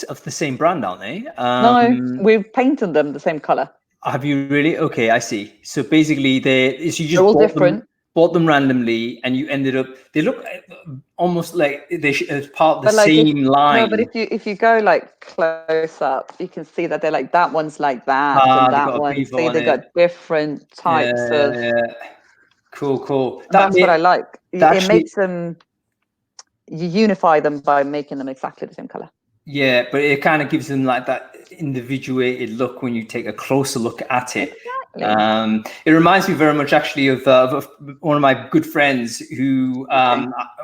of the same brand, aren't they? No, we've painted them the same color. Have you really? Okay, I see. So basically, you just all different. Bought them randomly, and you ended up. They look almost like as part of the same line. No, but if you go like close up, you can see that they're like that one's like that, and that one. See, they got different types of. Yeah. Cool. That's what I like. It makes them. You unify them by making them exactly the same color. Yeah, but it kind of gives them like that individuated look when you take a closer look at it. Exactly. It reminds me very much actually of one of my good friends who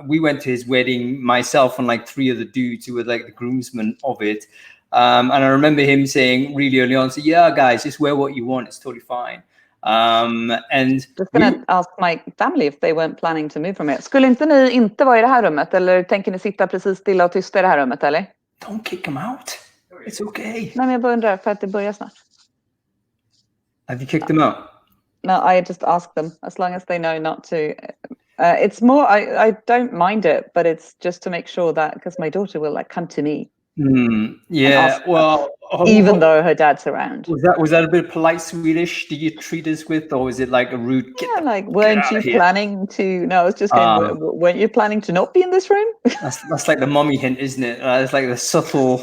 we went to his wedding, myself and like 3 other dudes who were like the groomsmen of it. And I remember him saying really early on, so yeah, guys, just wear what you want. It's totally fine. And just gonna ask my family if they weren't planning to move from here. Skulle inte ni inte vara i det här rummet, eller tänker ni sitta precis stilla och tysta i det här rummet, eller? Don't kick them out. It's okay. Nej, men jag bara undrar för att det börjar snart. Have you kicked them out? No, I just ask them as long as they know not to. It's more, I don't mind it, but it's just to make sure that, because my daughter will like come to me. Yeah, well, even though her dad's around. Was that a bit polite Swedish? Did you treat us with, or was it like a rude? Yeah, like weren't you planning to? No, I was just going. Weren't you planning to not be in this room? that's like the mommy hint, isn't it? It's like the subtle.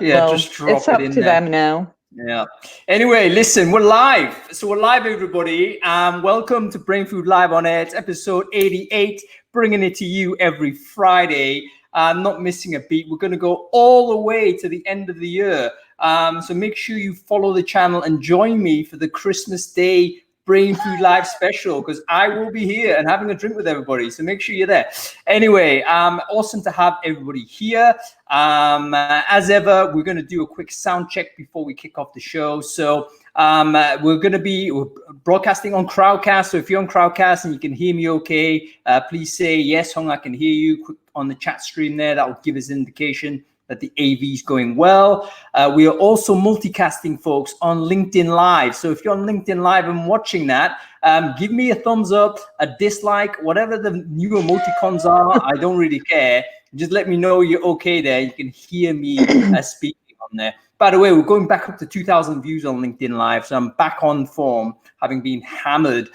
Just drop it's up it in to there. them now. Yeah. Anyway, listen, we're live. So we're live, everybody. Welcome to Brainfood Live On Air. It's episode 88, bringing it to you every Friday. Not missing a beat. We're going to go all the way to the end of the year. So make sure you follow the channel and join me for the Christmas Day Brainfood Live special, because I will be here and having a drink with everybody. So make sure you're there. Anyway, awesome to have everybody here. As ever, we're going to do a quick sound check before we kick off the show. So we're going to be broadcasting on Crowdcast. So if you're on Crowdcast and you can hear me okay, please say yes, Hong, I can hear you. Quick on the chat stream there. That will give us an indication that the AV is going well. We are also multicasting, folks, on LinkedIn Live. So if you're on LinkedIn Live and watching that, give me a thumbs up, a dislike, whatever the new emoticons are. I don't really care. Just let me know you're okay there. You can hear me speaking on there. By the way, we're going back up to 2,000 views on LinkedIn Live. So I'm back on form, having been hammered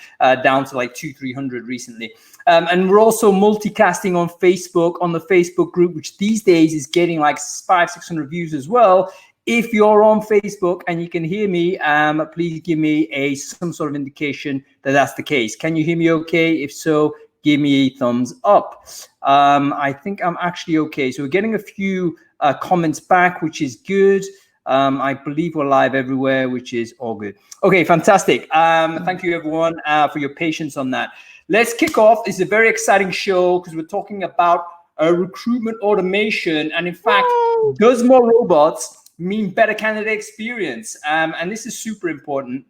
down to like 200-300 recently. And we're also multicasting on Facebook, on the Facebook group, which these days is getting like 500-600 views as well. If you're on Facebook and you can hear me, please give me some sort of indication that that's the case. Can you hear me okay? If so, give me a thumbs up. I think I'm actually okay. So we're getting a few comments back, which is good. I believe we're live everywhere, which is all good. Okay, fantastic. Thank you, everyone, for your patience on that. Let's kick off. It's a very exciting show because we're talking about recruitment automation. And in fact, does more robots mean better candidate experience? And this is super important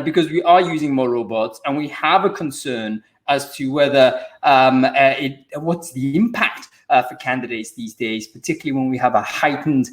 because we are using more robots and we have a concern as to whether what's the impact for candidates these days, particularly when we have a heightened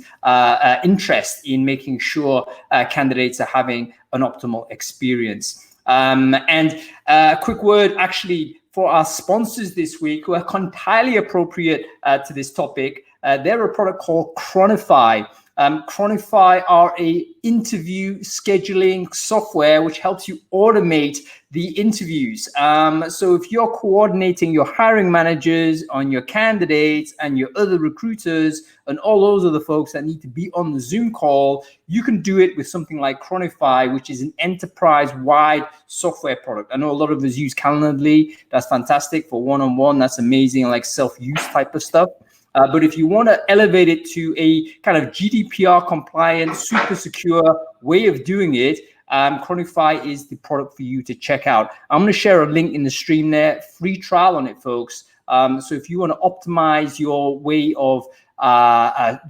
interest in making sure candidates are having an optimal experience. And a quick word actually for our sponsors this week, who are entirely appropriate to this topic. They're a product called Cronofy. Cronofy are a interview scheduling software which helps you automate the interviews. So if you're coordinating your hiring managers on your candidates and your other recruiters and all those other folks that need to be on the Zoom call, you can do it with something like Cronofy, which is an enterprise-wide software product. I know a lot of us use Calendly. That's fantastic for one-on-one. That's amazing, like self-use type of stuff. But if you want to elevate it to a kind of GDPR compliant, super secure way of doing it, Cronofy is the product for you to check out. I'm going to share a link in the stream there, free trial on it, folks. So if you want to optimize your way of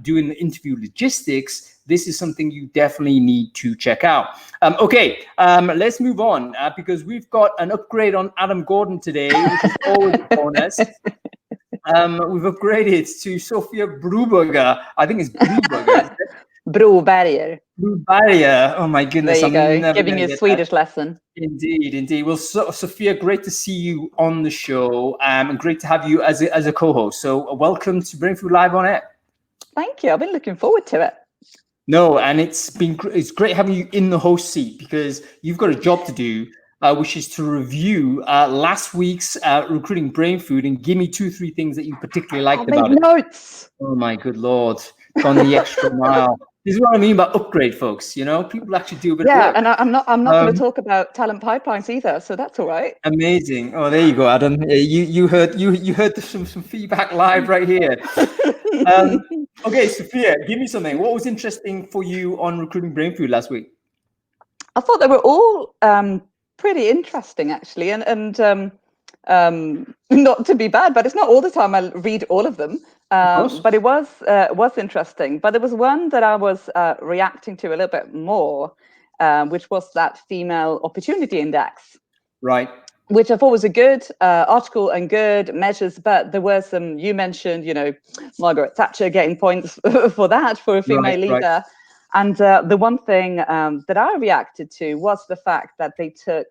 doing the interview logistics, this is something you definitely need to check out. Let's move on because we've got an upgrade on Adam Gordon today, which is always a bonus. We've upgraded to Sofia Broberger. I think it's Broberger. Broberger. Broberger. Oh my goodness. There you go. Giving you a Swedish lesson. Indeed. Well, Sofia, great to see you on the show. And great to have you as a co-host. So welcome to Brainfood Live On Air. Thank you. I've been looking forward to it. No, and it's great having you in the host seat because you've got a job to do, which is to review last week's recruiting brain food and give me 2-3 things that you particularly liked about it. Notes. Oh my good Lord, gone the extra mile. This is what I mean by upgrade, folks. You know, people actually do a bit of work. And I'm not going to talk about talent pipelines either, so that's all right. Amazing. Oh, there you go, Adam. You heard some feedback live right here. Okay, Sofia, give me something. What was interesting for you on recruiting brain food last week? I thought they were all pretty interesting, actually, and not to be bad, but it's not all the time I read all of them. But it was interesting. But there was one that I was reacting to a little bit more, which was that female opportunity index. Right. Which I thought was a good article and good measures, but there were some, you mentioned, Margaret Thatcher getting points for that, for a female leader. Right. And the one thing that I reacted to was the fact that they took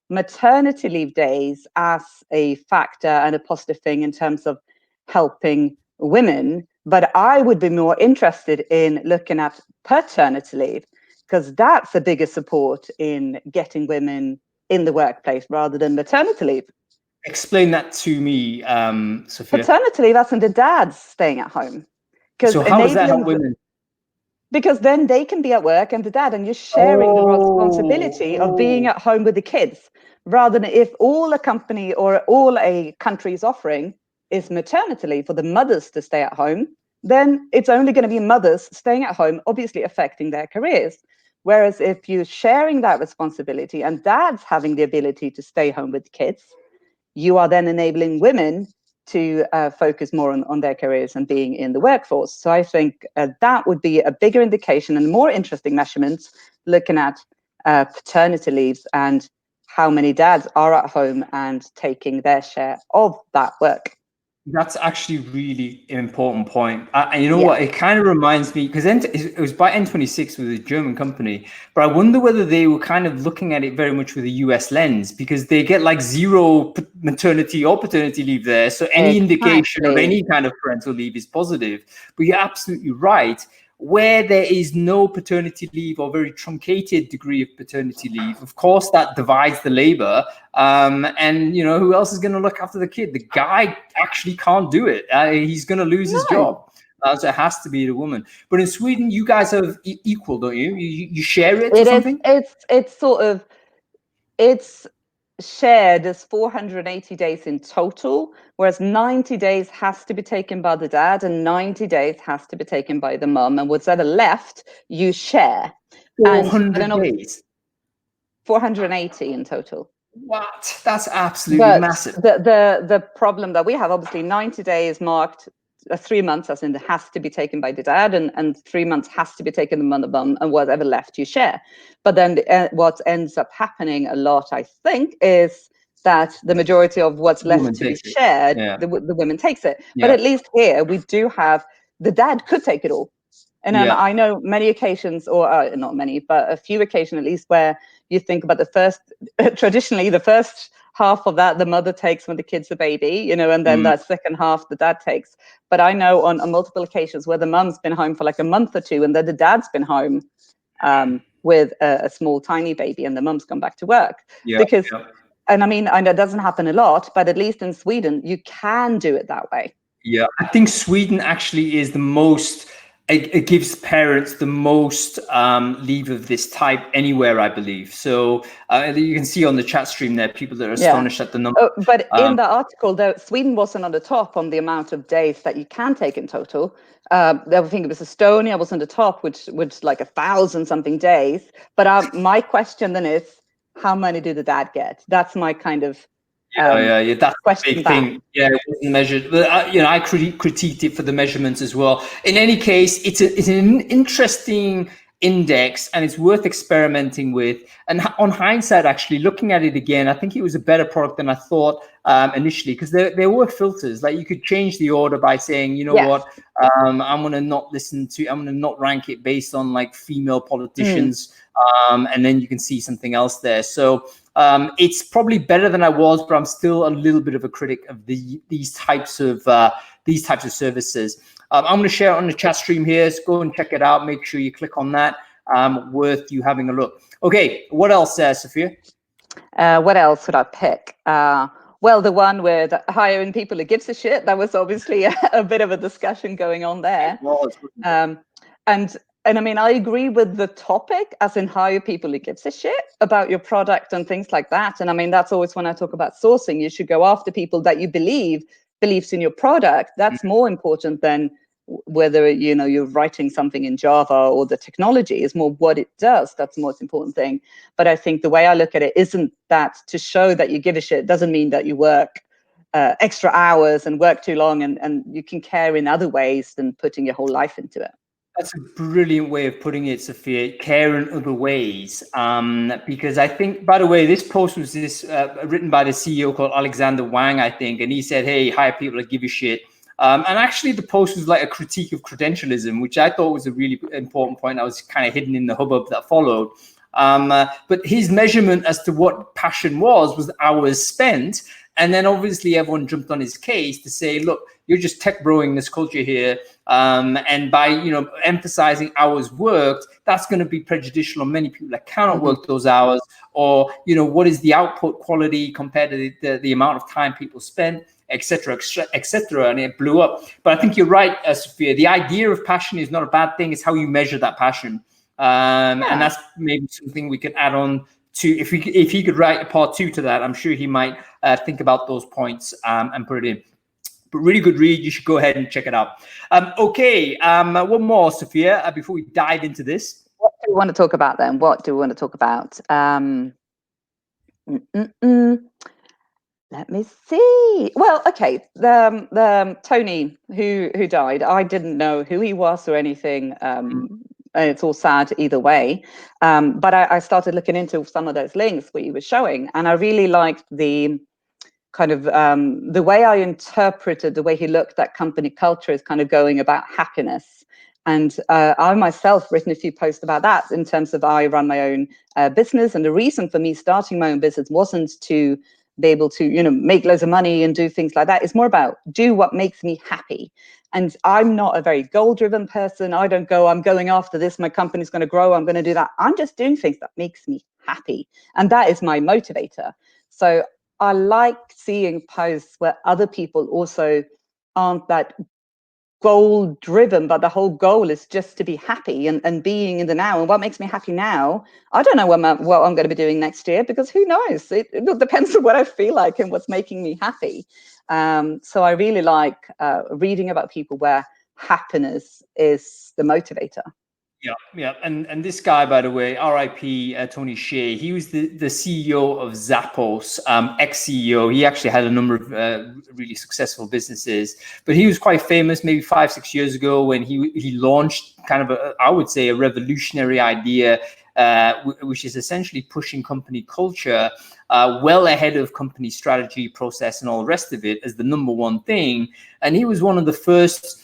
maternity leave days as a factor and a positive thing in terms of helping women. But I would be more interested in looking at paternity leave, because that's a bigger support in getting women in the workplace rather than maternity leave. Explain that to me, Sofia. Paternity leave, that's when the dad's staying at home. So how does that help women? Because then they can be at work and the dad, and you're sharing the responsibility of being at home with the kids, rather than if all a company or all a country is offering is maternity leave for the mothers to stay at home, then it's only going to be mothers staying at home, obviously affecting their careers. Whereas if you're sharing that responsibility and dad's having the ability to stay home with kids, you are then enabling women to focus more on their careers and being in the workforce. So I think that would be a bigger indication and more interesting measurements, looking at paternity leaves and how many dads are at home and taking their share of that work. That's actually really an important point. And you know what? It kind of reminds me, because it was by N26 with a German company, but I wonder whether they were kind of looking at it very much with a US lens, because they get like 0 maternity or paternity leave there. So any indication of any kind of parental leave is positive. But you're absolutely right. Where there is no paternity leave or very truncated degree of paternity leave, of course, that divides the labor. And, who else is going to look after the kid? The guy actually can't do it. He's going to lose his job. So it has to be the woman. But in Sweden, you guys have equal, don't you? You share it or something? It's shared as 480 days in total, whereas 90 days has to be taken by the dad and 90 days has to be taken by the mum, and whatever left you share. 400 days. 480 in total. What? That's absolutely massive. The problem that we have, obviously 90 days marked 3 months, as in it has to be taken by the dad, and 3 months has to be taken by the mum, and whatever left you share. But then what ends up happening a lot, I think, is that the majority of what's left to be shared, the women takes it. But at least here we do have, the dad could take it all. And I know many occasions, or not many, but a few occasions at least, where you think about traditionally the first half of that the mother takes when the kid's a baby, and then that second half the dad takes. But I know on multiple occasions where the mum's been home for like a month or two, and then the dad's been home with a small tiny baby, and the mum's gone back to work. And I mean, I know it doesn't happen a lot, but at least in Sweden you can do it that way. Yeah, I think Sweden actually is the most. It gives parents the most leave of this type anywhere, I believe. So you can see on the chat stream there, people that are astonished at the number. But in the article, though, Sweden wasn't on the top on the amount of days that you can take in total. I think it was Estonia was on the top, which like 1,000-something days. But my question then is, how many do the dad get? That's my kind of that's a big thing. Yeah, it wasn't measured. But I critiqued it for the measurements as well. In any case, it's an interesting index, and it's worth experimenting with. And on hindsight, actually looking at it again, I think it was a better product than I thought initially, because there were filters. Like you could change the order by saying, what, I'm going to not rank it based on like female politicians, and then you can see something else there. So it's probably better than I was, but I'm still a little bit of a critic of these types of these types of services. I'm going to share it on the chat stream here. So go and check it out. Make sure you click on that. Worth you having a look. Okay, what else, Sophia? What else would I pick? Well, the one with hiring people who gives a shit. That was obviously a bit of a discussion going on there. And I mean, I agree with the topic, as in hire people who gives a shit about your product and things like that. And I mean, that's always when I talk about sourcing, you should go after people that you believes in your product. That's more important than whether, you know, you're writing something in Java or the technology. Is more what it does. That's the most important thing. But I think the way I look at it isn't that to show that you give a shit doesn't mean that you work extra hours and work too long, and you can care in other ways than putting your whole life into it. That's a brilliant way of putting it, Sophia. Care in other ways. Because I think, by the way, this post was written by the CEO called Alexander Wang, I think. And he said, hey, hire people that give you shit. And actually, the post was like a critique of credentialism, which I thought was a really important point. I was kind of hidden in the hubbub that followed. But his measurement as to what passion was hours spent. And then obviously everyone jumped on his case to say, look, you're just tech broing this culture here. And by, you know, emphasizing hours worked, that's going to be prejudicial on many people that cannot work those hours. Or, you know, what is the output quality compared to the amount of time people spend, et cetera, et cetera. And it blew up. But I think you're right, Sophia. The idea of passion is not a bad thing. It's how you measure that passion. And that's maybe something we could add on to. If he could write a part 2 to that, I'm sure he might think about those points and put it in. But really good read. You should go ahead and check it out. Okay, one more, Sophia, before we dive into this. What do we want to talk about then? What do we want to talk about? Let me see. Well, okay, the Tony who died, I didn't know who he was or anything. It's all sad either way. But I started looking into some of those links where he was showing, and I really liked the kind of the way I interpreted the way he looked at company culture is kind of going about happiness. And I myself written a few posts about that in terms of I run my own business. And the reason for me starting my own business wasn't to be able to, you know, make loads of money and do things like that. It's more about do what makes me happy. And I'm not a very goal-driven person. I don't go, I'm going after this, my company's going to grow, I'm going to do that. I'm just doing things that makes me happy. And that is my motivator. So I like seeing posts where other people also aren't that goal driven, but the whole goal is just to be happy and being in the now. And what makes me happy now, I don't know what I'm going to be doing next year, because who knows? It depends on what I feel like and what's making me happy. So I really like reading about people where happiness is the motivator. Yeah. And this guy, by the way, RIP Tony Hsieh, he was the CEO of Zappos, ex-CEO. He actually had a number of really successful businesses, but he was quite famous maybe 5-6 years ago when he launched kind of I would say a revolutionary idea, which is essentially pushing company culture well ahead of company strategy, process, and all the rest of it as the number one thing. And he was one of the first.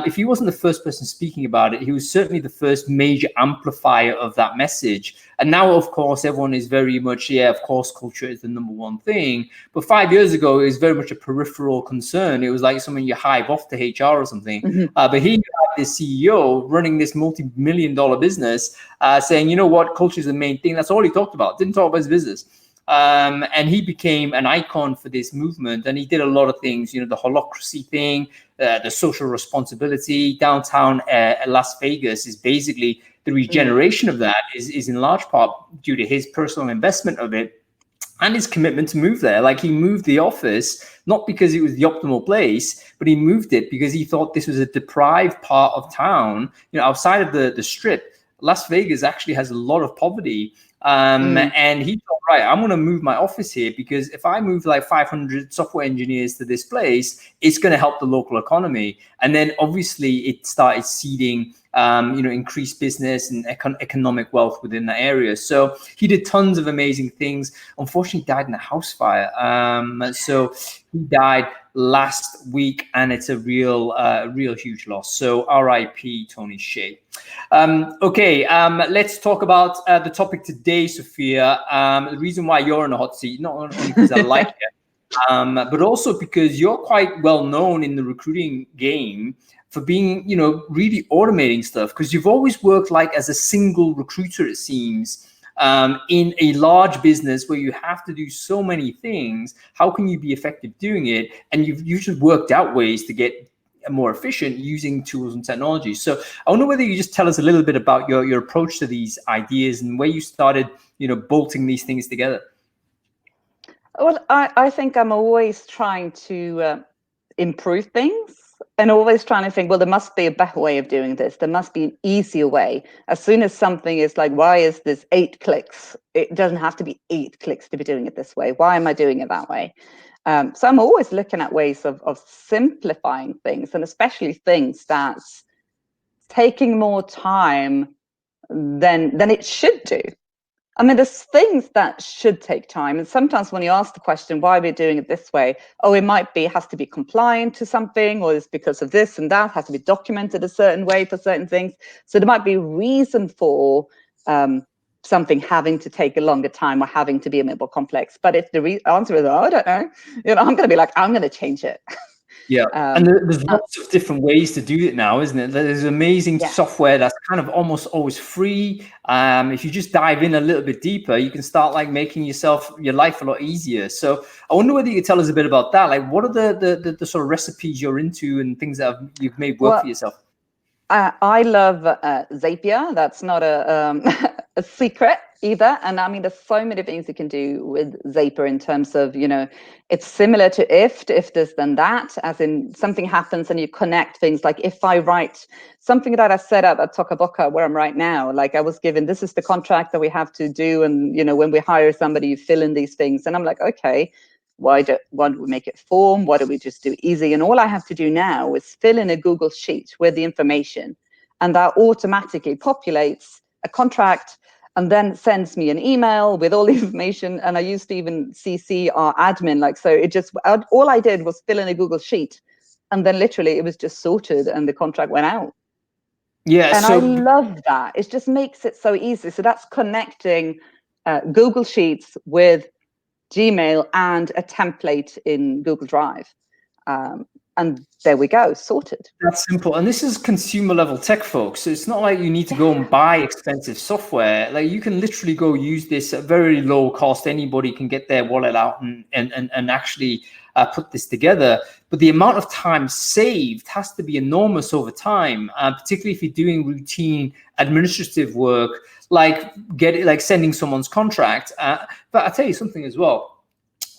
If he wasn't the first person speaking about it, he was certainly the first major amplifier of that message. And now, of course, everyone is very much, of course, culture is the number one thing. But 5 years ago, it was very much a peripheral concern. It was like something you hive off to HR or something. But he had this CEO running this multi-million-dollar business saying, you know what, culture is the main thing. That's all he talked about. Didn't talk about his business. And he became an icon for this movement, and he did a lot of things, you know, the holacracy thing, the social responsibility. Downtown Las Vegas is basically the regeneration of that is in large part due to his personal investment of it and his commitment to move there. Like, he moved the office, not because it was the optimal place, but he moved it because he thought this was a deprived part of town, you know, outside of the strip. Las Vegas actually has a lot of poverty. And he thought, right, I'm going to move my office here, because if I move like 500 software engineers to this place, it's going to help the local economy. And then obviously it started seeding, you know, increased business and economic wealth within that area. So he did tons of amazing things. Unfortunately, died in a house fire. So he died last week, and it's a real huge loss. So RIP Tony Hsieh. Okay, let's talk about the topic today, Sophia. The reason why you're in the hot seat, not only because I like it, but also because you're quite well known in the recruiting game for being, really automating stuff, because you've always worked like as a single recruiter, it seems, in a large business where you have to do so many things. How can you be effective doing it? And you've usually worked out ways to get more efficient using tools and technology. So I wonder whether you just tell us a little bit about your approach to these ideas and where you started, bolting these things together. Well, I think I'm always trying to improve things, and always trying to think, well, there must be a better way of doing this. There must be an easier way. As soon as something is like, why is this 8 clicks? It doesn't have to be 8 clicks to be doing it this way. Why am I doing it that way? So I'm always looking at ways of simplifying things, and especially things that's taking more time than it should do. I mean, there's things that should take time. And sometimes when you ask the question, why are we doing it this way? Oh, it has to be compliant to something, or it's because of this and that, has to be documented a certain way for certain things. So there might be a reason for something having to take a longer time or having to be a bit more complex. But if the answer is, I don't know, I'm going to be like, I'm going to change it. Yeah, and there's lots of different ways to do it now, isn't it? There's amazing software that's kind of almost always free. If you just dive in a little bit deeper, you can start like making your life a lot easier. So I wonder whether you could tell us a bit about that. Like, what are the sort of recipes you're into and things that you've made work for yourself? I love Zapier. That's not a secret either. And I mean, there's so many things you can do with Zapier in terms of, it's similar to if this, then that, as in something happens and you connect things. Like if I write something that I set up at Tokaboka, where I'm right now, like I was given, this is the contract that we have to do. And, when we hire somebody, you fill in these things. And I'm like, okay, why do we make it form? Why don't we just do easy? And all I have to do now is fill in a Google Sheet with the information, and that automatically populates a contract and then sends me an email with all the information. And I used to even CC our admin, so it just, all I did was fill in a Google Sheet, and then literally it was just sorted and the contract went out. Yeah, and I love that. It just makes it so easy. So that's connecting Google Sheets with Gmail and a template in Google Drive. And there we go, sorted. That's simple. And this is consumer level tech, folks. So it's not like you need to go and buy expensive software. Like you can literally go use this at very low cost. Anybody can get their wallet out and actually put this together. But the amount of time saved has to be enormous over time, particularly if you're doing routine administrative work, like sending someone's contract. But I'll tell you something as well.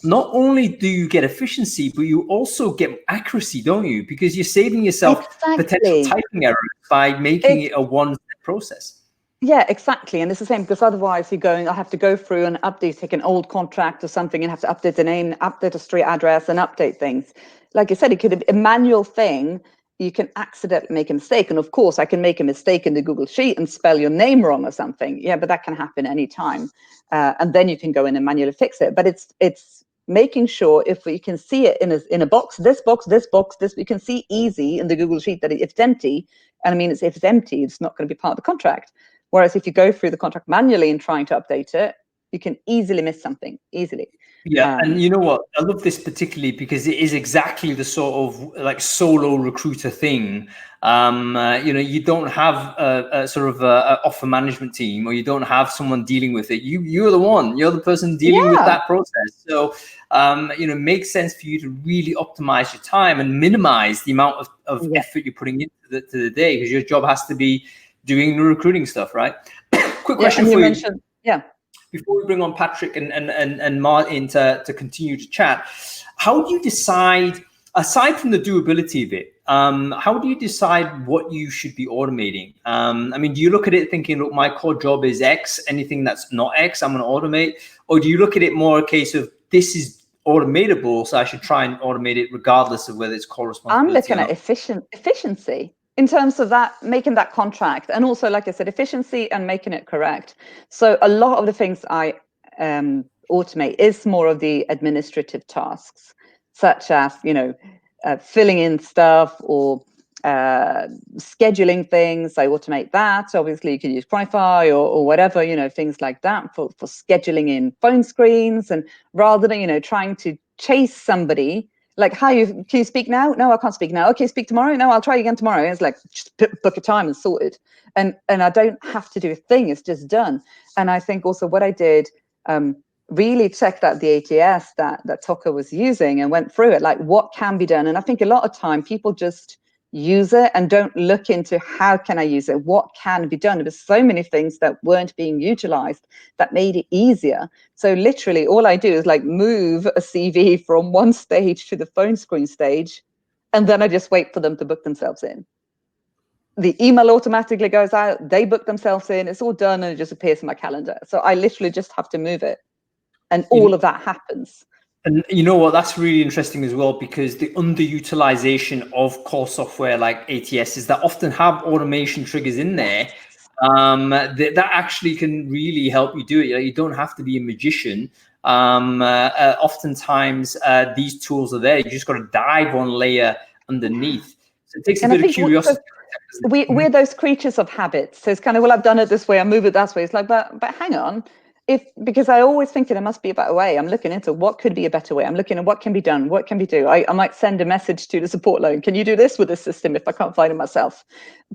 Not only do you get efficiency, but you also get accuracy, don't you? Because you're saving yourself potential typing errors by making it a one-step process. Yeah, exactly. And it's the same, because otherwise I have to go through and update, take an old contract or something and have to update the name, update a street address and update things. Like I said, it could be a manual thing. You can accidentally make a mistake. And of course, I can make a mistake in the Google Sheet and spell your name wrong or something. Yeah, but that can happen anytime. And then you can go in and manually fix it. But it's making sure if we can see it in a box, this, we can see easy in the Google Sheet that if it's empty, and I mean, if it's empty, it's not going to be part of the contract. Whereas if you go through the contract manually and trying to update it, you can easily miss something, easily. Yeah, and you know what? I love this particularly because it is exactly the sort of like solo recruiter thing. You don't have a sort of a offer management team, or you don't have someone dealing with it. You're the person dealing with that process. So, it makes sense for you to really optimize your time and minimize the amount of effort you're putting into the day, because your job has to be doing the recruiting stuff, right? Quick question for you. Before we bring on Patrick and Martyn to continue to chat, how do you decide, aside from the doability of it, how do you decide what you should be automating? I mean, do you look at it thinking, look, my core job is X, anything that's not X, I'm going to automate? Or do you look at it more a case of this is automatable, so I should try and automate it regardless of whether it's core responsibility? I'm looking at efficiency. In terms of that, making that contract, and also, like I said, efficiency and making it correct. So a lot of the things I automate is more of the administrative tasks, such as, filling in stuff or scheduling things. I automate that. Obviously, you can use Cronofy or whatever, things like that for scheduling in phone screens. And rather than, trying to chase somebody like, hi, can you speak now? No, I can't speak now. Okay, speak tomorrow? No, I'll try again tomorrow. It's like, just book a time and sorted. And I don't have to do a thing. It's just done. And I think also what I did, really checked out the ATS that Tucker was using and went through it, like what can be done. And I think a lot of time people just use it and don't look into how can I use it, what can be done. There's so many things that weren't being utilized that made it easier. So literally all I do is like move a CV from one stage to the phone screen stage, and then I just wait for them to book themselves in. The email automatically goes out, they book themselves in, it's all done, and it just appears in my calendar. So I literally just have to move it, and all of that happens. And you know what, that's really interesting as well, because the underutilization of core software like ATS is that often have automation triggers in there that actually can really help you do it. You don't have to be a magician. Oftentimes these tools are there. You just got to dive one layer underneath. So it takes a bit of curiosity. We're those creatures of habits. So it's kind of, well, I've done it this way, I move it that way. It's like, but hang on. Because I always think there must be a better way. I'm looking into what could be a better way. I'm looking at what can be done, what can we do. I might send a message to the support line. Can you do this with this system if I can't find it myself?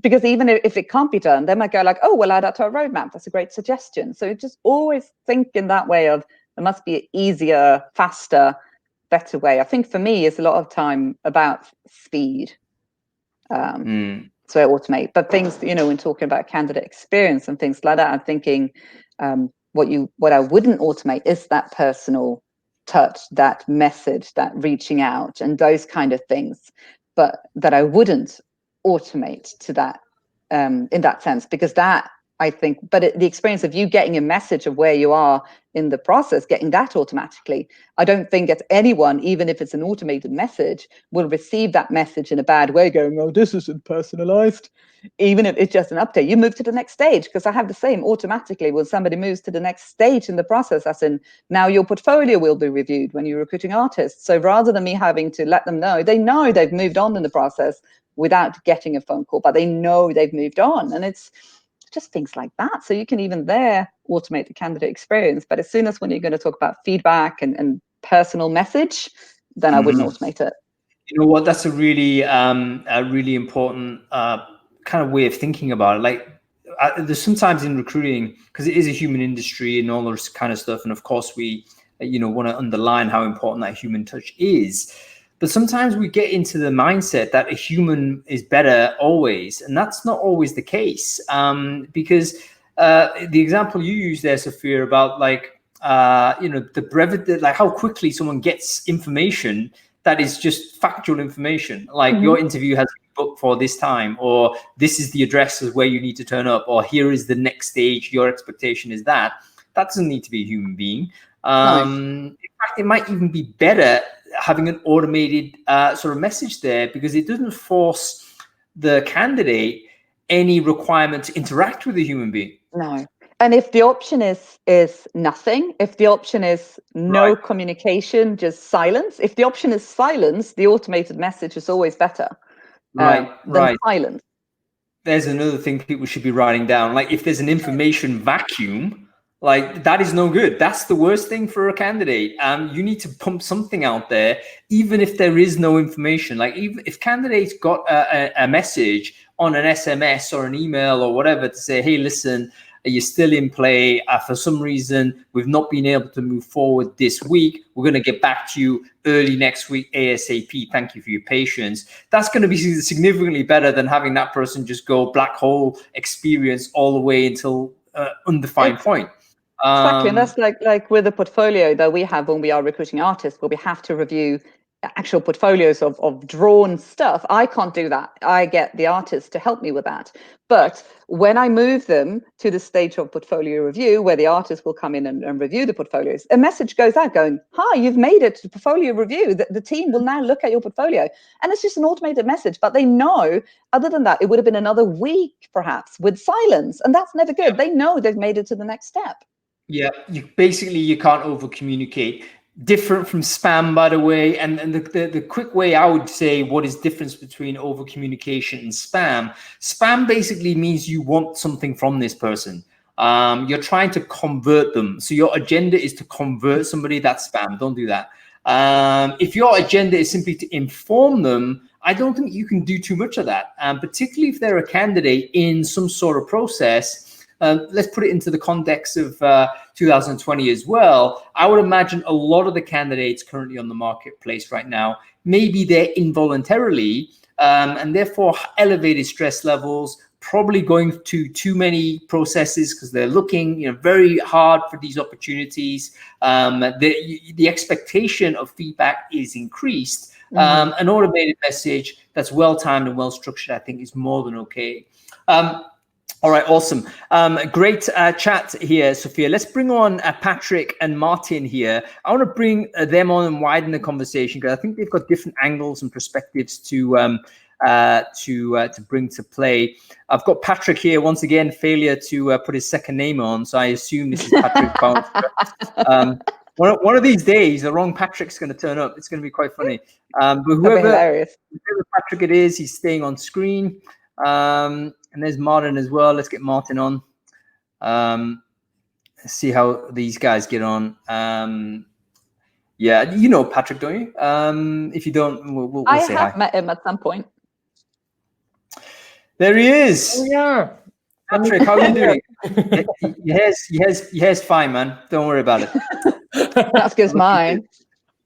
Because even if it can't be done, they might go like, oh, we'll add that to our roadmap. That's a great suggestion. So just always think in that way of there must be an easier, faster, better way. I think for me, it's a lot of time about speed. So I automate. But things, when talking about candidate experience and things like that, I'm thinking, what I wouldn't automate is that personal touch, that message, that reaching out, and those kind of things. But that I wouldn't automate to that in that sense, because that, I think, but the experience of you getting a message of where you are in the process, getting that automatically, I don't think it's anyone, even if it's an automated message, will receive that message in a bad way, going, oh, this isn't personalized. Even if it's just an update, you move to the next stage, because I have the same automatically when somebody moves to the next stage in the process, as in now your portfolio will be reviewed when you're recruiting artists. So rather than me having to let them know, they know they've moved on in the process without getting a phone call, but they know they've moved on. And it's just things like that. So you can even there automate the candidate experience. But as soon as when you're going to talk about feedback and personal message, then I wouldn't automate it. You know what? That's a really important kind of way of thinking about it. Like there's sometimes in recruiting, because it is a human industry and all this kind of stuff. And of course we, want to underline how important that human touch is. But sometimes we get into the mindset that a human is better always. And that's not always the case. Because the example you used there, Sofia, about like, the brevity, like how quickly someone gets information that is just factual information. Like your interview has been booked for this time, or this is the address of where you need to turn up, or here is the next stage. Your expectation is that. That doesn't need to be a human being. In fact, it might even be better having an automated sort of message there, because it doesn't force the candidate any requirement to interact with a human being. No. And if the option is nothing, if the option is no communication, just silence, if the option is silence, the automated message is always better than silence. There's another thing people should be writing down. Like if there's an information vacuum, like that is no good. That's the worst thing for a candidate. You need to pump something out there, even if there is no information. Like even if candidates got a message on an SMS or an email or whatever to say, hey, listen, you're still in play. For some reason, we've not been able to move forward this week. We're going to get back to you early next week, ASAP. Thank you for your patience. That's going to be significantly better than having that person just go black hole experience all the way until undefined point. Exactly. And that's like with the portfolio that we have when we are recruiting artists, where we have to review actual portfolios of drawn stuff. I can't do that. I get the artist to help me with that. But when I move them to the stage of portfolio review, where the artist will come in and review the portfolios, a message goes out going, hi, you've made it to portfolio review. The team will now look at your portfolio. And it's just an automated message. But they know, other than that, it would have been another week, perhaps, with silence. And that's never good. They know they've made it to the next step. Yeah, you can't over communicate. Different from spam, by the way. And the quick way I would say what is difference between over communication and spam. Spam basically means you want something from this person. You're trying to convert them. So your agenda is to convert somebody. That's spam. Don't do that. If your agenda is simply to inform them, I don't think you can do too much of that, particularly if they're a candidate in some sort of process. Let's put it into the context of 2020 as well. I would imagine a lot of the candidates currently on the marketplace right now, maybe they're involuntarily and therefore elevated stress levels, probably going to too many processes because they're looking, very hard for these opportunities. The expectation of feedback is increased. An automated message that's well-timed and well-structured, I think, is more than okay. All right, awesome. Great chat here, Sofia. Let's bring on Patrick and Martyn here. I want to bring them on and widen the conversation because I think they've got different angles and perspectives to bring to play. I've got Patrick here once again. Failure to put his second name on, so I assume this is Patrick Boonstra. One of these days, the wrong Patrick's going to turn up. It's going to be quite funny. But whoever Patrick it is, he's staying on screen. And there's Martyn as well. Let's get Martyn on. Let's see how these guys get on. Yeah, you know Patrick, don't you? If you don't, we'll say hi. I have met him at some point. There he is. Oh, yeah. Patrick, how are you doing? Your hair's fine, man. Don't worry about it. That's good as mine.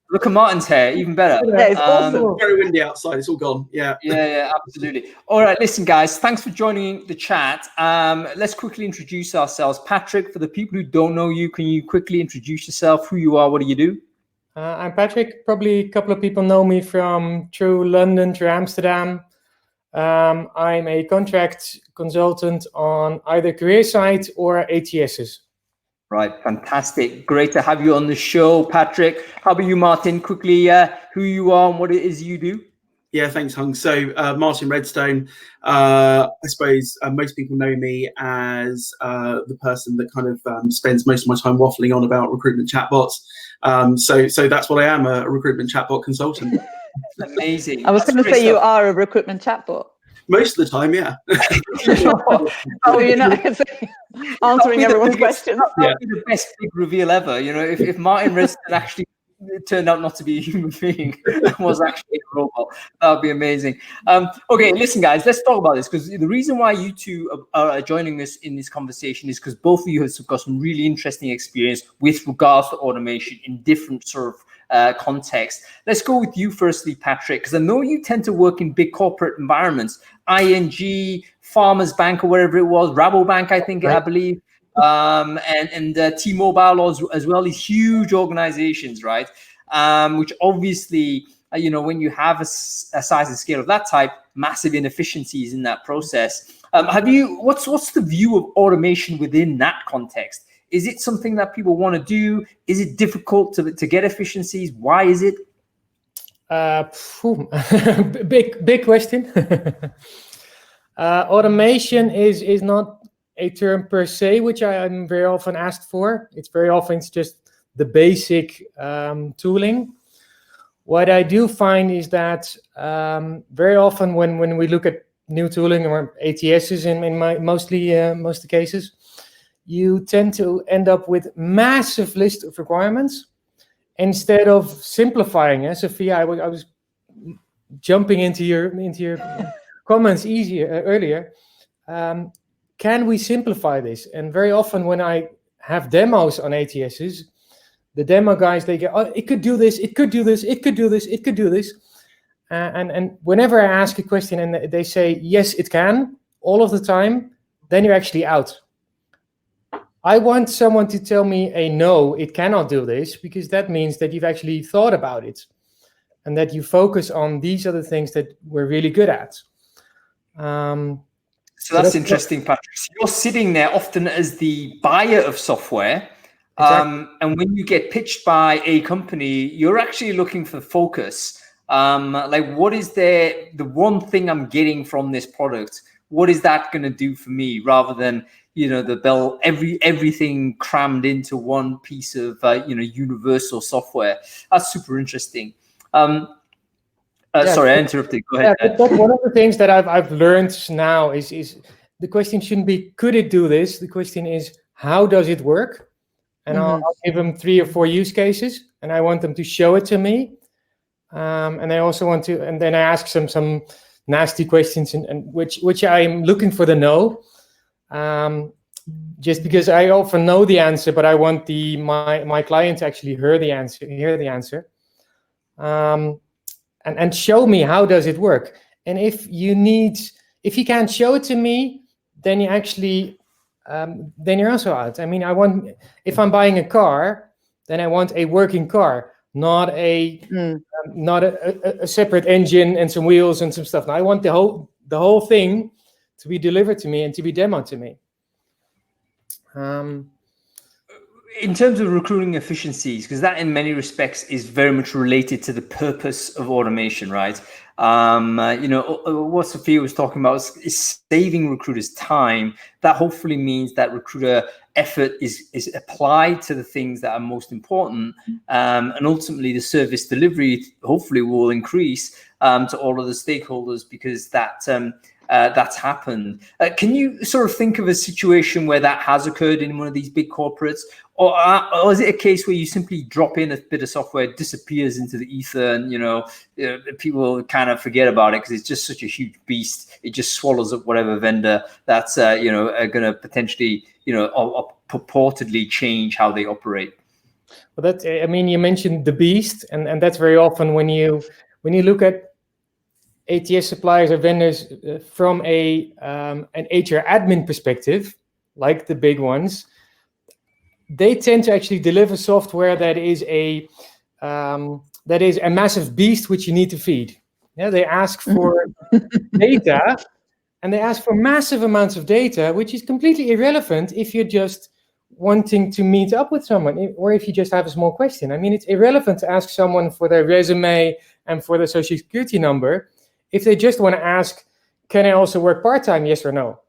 Look at Martyn's hair, even better. Yeah, it's awesome. Very windy outside. It's all gone. Yeah. Yeah, absolutely. All right, listen, guys. Thanks for joining the chat. Let's quickly introduce ourselves. Patrick, for the people who don't know you, can you quickly introduce yourself? Who you are? What do you do? I'm Patrick. Probably a couple of people know me through London, through Amsterdam. I'm a contract consultant on either career side or ATSs. Right, fantastic. Great to have you on the show, Patrick. How about you, Martyn? Quickly, who you are and what it is you do? Yeah, thanks, Hung. So, Martyn Redstone. I suppose most people know me as the person that kind of spends most of my time waffling on about recruitment chatbots. So that's what I am, a recruitment chatbot consultant. Amazing. I was going to say you are a recruitment chatbot. Most of the time, yeah. Oh, you're not answering everyone's questions. That would be the best big reveal ever. If Martyn Redstone actually turned out not to be a human being and was actually a robot, that would be amazing. Okay, listen, guys, let's talk about this because the reason why you two are joining us in this conversation is because both of you have got some really interesting experience with regards to automation in different sort of context. Let's go with you firstly, Patrick, because I know you tend to work in big corporate environments, ING, Farmers Bank or wherever it was, Rabobank, I think, right. I believe, and T-Mobile as well, these huge organizations, right? Which obviously, when you have a size and scale of that type, massive inefficiencies in that process. What's the view of automation within that context? Is it something that people want to do? Is it difficult to get efficiencies? Why is it? Big question. Automation is not a term per se, which I'm very often asked for. It's just the basic tooling. What I do find is that very often when we look at new tooling or ATSs in most of the cases, you tend to end up with massive list of requirements instead of simplifying. Sofia, I was jumping into your comments earlier. Can we simplify this? And very often when I have demos on ATSs, the demo guys, they go, oh, it could do this, it could do this, it could do this, it could do this. And whenever I ask a question and they say, yes, it can, all of the time, then you're actually out. I want someone to tell me no, it cannot do this, because that means that you've actually thought about it and that you focus on these other things that we're really good at. So that's interesting, Patrick. So you're sitting there often as the buyer of software. Exactly. And when you get pitched by a company, you're actually looking for focus. Like, what is the one thing I'm getting from this product? What is that going to do for me, rather than the bell, everything crammed into one piece of universal software? That's super interesting. Sorry, I interrupted. Go ahead. Yeah, but one of the things that I've learned now is the question shouldn't be could it do this? The question is how does it work? And I'll give them 3 or 4 use cases, and I want them to show it to me. And I also want to, and then I ask some nasty questions, and which I'm looking for the no. Just because I often know the answer, but I want my client to actually hear the answer, and show me how does it work. And if you can't show it to me, then you actually then you're also out. I mean, if I'm buying a car, then I want a working car, not a separate engine and some wheels and some stuff. Now I want the whole thing to be delivered to me and to be demoed to me. In terms of recruiting efficiencies, because that in many respects is very much related to the purpose of automation, right? What Sofia was talking about is saving recruiters time. That hopefully means that recruiter effort is applied to the things that are most important, and ultimately the service delivery hopefully will increase to all of the stakeholders, because that's happened. Can you sort of think of a situation where that has occurred in one of these big corporates, or is it a case where you simply drop in a bit of software, it disappears into the ether, and people kind of forget about it because it's just such a huge beast? It just swallows up whatever vendor that's are going to potentially purportedly change how they operate. Well, you mentioned the beast, and that's very often when you look at ATS suppliers or vendors from an HR admin perspective, like the big ones, they tend to actually deliver software that is a massive beast which you need to feed. Yeah, they ask for data, and they ask for massive amounts of data, which is completely irrelevant if you're just wanting to meet up with someone, or if you just have a small question. I mean, it's irrelevant to ask someone for their resume and for their social security number if they just want to ask, can I also work part-time, yes or no?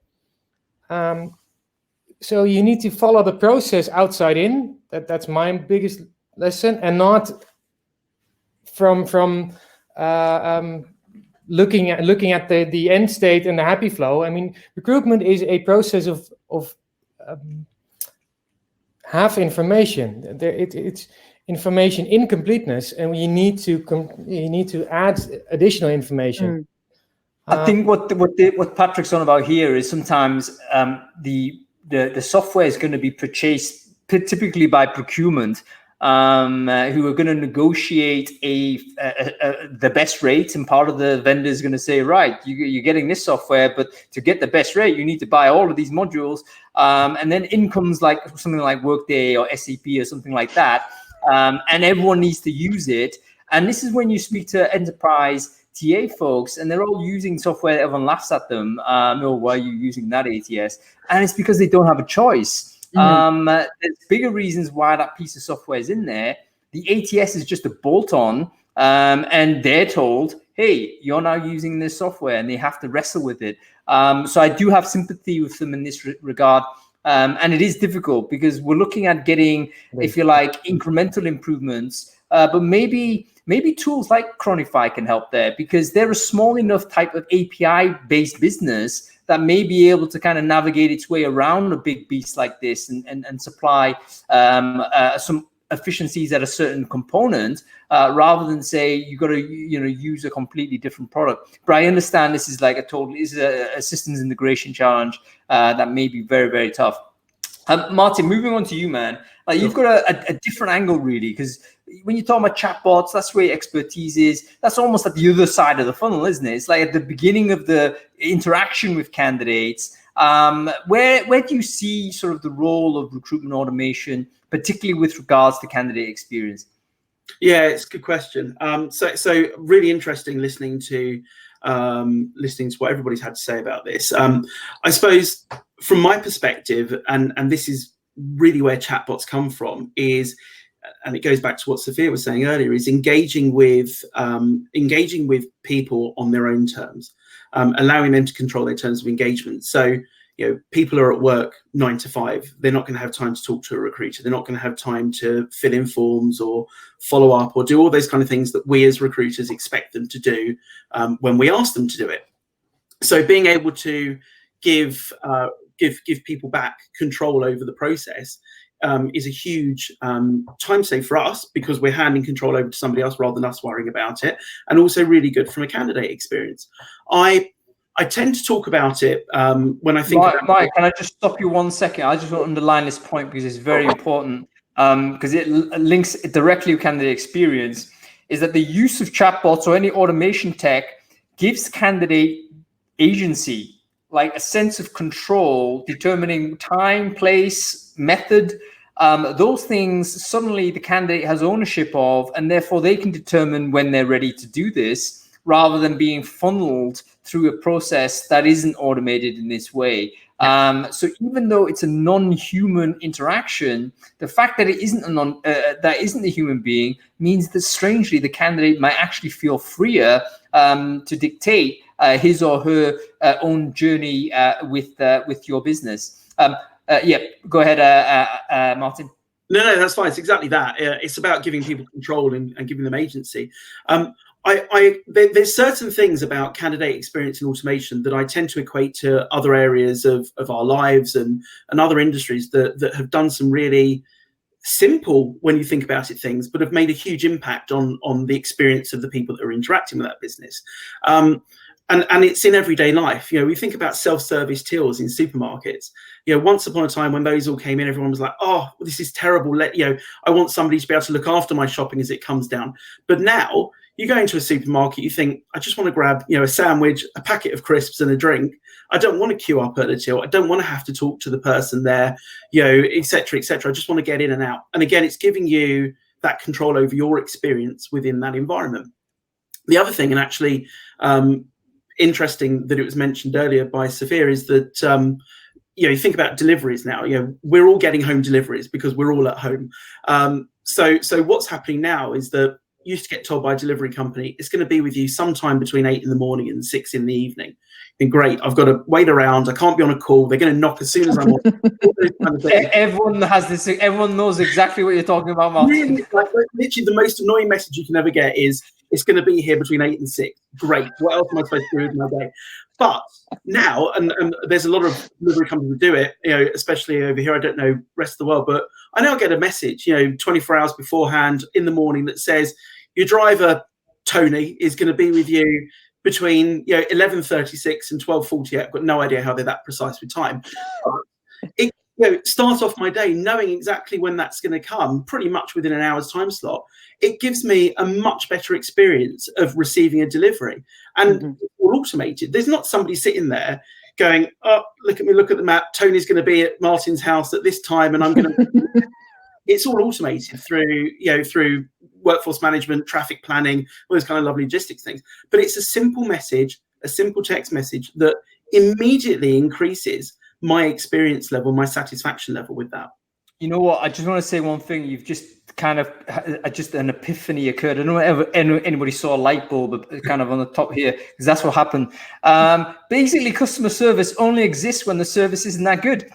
So you need to follow the process outside in. That's my biggest lesson, and not from looking at the end state and the happy flow. I mean, recruitment is a process of half information. It's information incompleteness, and you need to add additional information. I think what Patrick's on about here is sometimes the software is going to be purchased typically by procurement, who are going to negotiate the best rate, and part of the vendor is going to say, right, you're getting this software, but to get the best rate, you need to buy all of these modules, and then in comes like something like Workday or SAP or something like that, and everyone needs to use it. And this is when you speak to enterprise TA folks, and they're all using software. Everyone laughs at them. Why are you using that ATS? And it's because they don't have a choice. There's bigger reasons why that piece of software is in there. The ATS is just a bolt-on, and they're told, hey, you're now using this software, and they have to wrestle with it. So I do have sympathy with them in this regard. And it is difficult because we're looking at getting, if you like, incremental improvements, but maybe tools like Cronofy can help there, because they're a small enough type of API-based business that may be able to kind of navigate its way around a big beast like this and supply some efficiencies at a certain component, rather than say you got to use a completely different product. But I understand this is like a systems integration challenge that may be very, very tough. Martyn, moving on to you, man. Like, you've got a different angle, really, because when you talk about chatbots, that's where your expertise is. That's almost at the other side of the funnel, isn't it? It's like at the beginning of the interaction with candidates. Where do you see sort of the role of recruitment automation, particularly with regards to candidate experience? Yeah, it's a good question. So really interesting listening to what everybody's had to say about this. I suppose from my perspective, and this is really where chatbots come from, and it goes back to what Sofia was saying earlier, is engaging with people on their own terms, allowing them to control their terms of engagement. So, people are at work 9 to 5. They're not going to have time to talk to a recruiter. They're not going to have time to fill in forms or follow up or do all those kind of things that we as recruiters expect them to do when we ask them to do it. So being able to give people back control over the process is a huge time save for us because we're handing control over to somebody else rather than us worrying about it, and also really good from a candidate experience. I tend to talk about it when I think Mike, can I just stop you 1 second? I just want to underline this point because it's very important, because it links directly with candidate experience, is that the use of chatbots or any automation tech gives candidate agency, like a sense of control, determining time, place, method. Those things suddenly the candidate has ownership of, and therefore they can determine when they're ready to do this, rather than being funneled through a process that isn't automated in this way. So even though it's a non-human interaction, the fact that it isn't a human being means that strangely the candidate might actually feel freer to dictate his or her own journey with your business. Yeah, go ahead, Martyn. No, that's fine. It's exactly that. It's about giving people control and giving them agency. There's certain things about candidate experience and automation that I tend to equate to other areas of our lives and other industries that have done some really simple, when you think about it, things, but have made a huge impact on the experience of the people that are interacting with that business. And it's in everyday life. We think about self-service tills in supermarkets. Once upon a time when those all came in, everyone was like, oh, this is terrible. I want somebody to be able to look after my shopping as it comes down. But now you go into a supermarket, you think, I just want to grab, a sandwich, a packet of crisps and a drink. I don't want to queue up at the till. I don't want to have to talk to the person there, et cetera, et cetera. I just want to get in and out. And again, it's giving you that control over your experience within that environment. The other thing, and actually interesting that it was mentioned earlier by Sofia, is that, you think about deliveries now, we're all getting home deliveries because we're all at home. So what's happening now is that you used to get told by a delivery company, it's going to be with you sometime between 8 in the morning and 6 in the evening. And great, I've got to wait around. I can't be on a call. They're going to knock as soon as I'm on. Kind of everyone has this. Everyone knows exactly what you're talking about, Martyn. Really, literally, the most annoying message you can ever get is, it's going to be here between 8 and 6. Great. What else am I supposed to do with my day? But now, and there's a lot of delivery companies that do it, especially over here. I don't know the rest of the world, but I now get a message, 24 hours beforehand in the morning that says, your driver, Tony, is going to be with you between 11:36 and 12:48. I've got no idea how they're that precise with time. Start off my day knowing exactly when that's going to come, pretty much within an hour's time slot. It gives me a much better experience of receiving a delivery, and it's all automated. There's not somebody sitting there going, oh, look at me, look at the map. Tony's going to be at Martyn's house at this time, and I'm going to. It's all automated through workforce management, traffic planning, all those kind of lovely logistics things. But it's a simple message, a simple text message that immediately increases my experience level, my satisfaction level with that. You know what? I just want to say one thing. You've just kind of just an epiphany occurred. I don't know if anybody saw a light bulb kind of on the top here, because that's what happened. Basically, customer service only exists when the service isn't that good.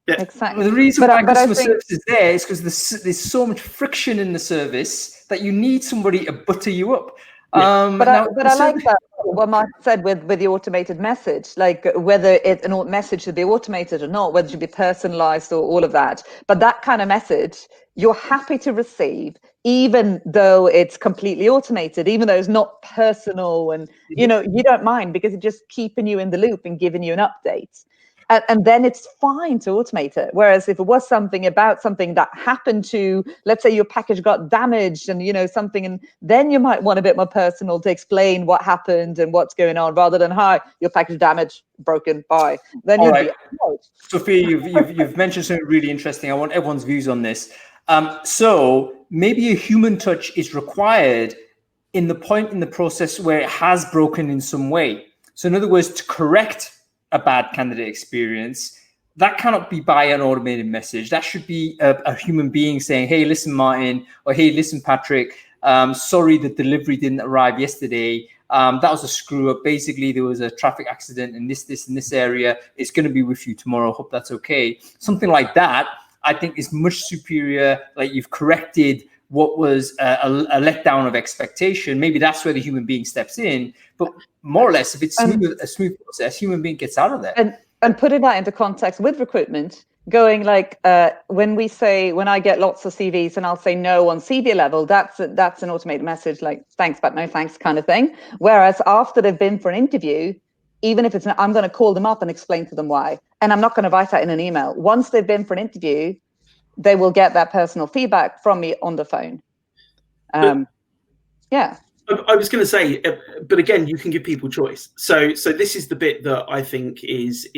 Yeah, exactly. Well, the reason why customer service is there is because there's so much friction in the service that you need somebody to butter you up. Yeah. But I like that what Mark said with the automated message, like whether a message should be automated or not, whether it should be personalized or all of that. But that kind of message, you're happy to receive, even though it's completely automated, even though it's not personal, and you don't mind because it's just keeping you in the loop and giving you an update. And then it's fine to automate it. Whereas if it was something that happened to, let's say your package got damaged and, something, and then you might want a bit more personal to explain what happened and what's going on, rather than, hi, your package damaged, broken, bye. Then you'd be out. Sophia, you've mentioned something really interesting. I want everyone's views on this. So maybe a human touch is required in the point in the process where it has broken in some way. So in other words, to correct a bad candidate experience, that cannot be by an automated message. That should be a human being saying, hey, listen, Martyn, or hey, listen, Patrick, sorry, the delivery didn't arrive yesterday. That was a screw up. Basically, there was a traffic accident in this area. It's going to be with you tomorrow. Hope that's okay. Something like that, I think, is much superior. Like, you've corrected what was a letdown of expectation. Maybe that's where the human being steps in. But more or less, if it's a smooth process, human being gets out of there. And putting that into context with recruitment, going like when I get lots of CVs and I'll say no on CV level, that's an automated message like thanks but no thanks kind of thing. Whereas after they've been for an interview, even if I'm going to call them up and explain to them why, and I'm not going to write that in an email. Once they've been for an interview, they will get that personal feedback from me on the phone. Yeah. I was going to say, but again, you can give people choice. So this is the bit that I think is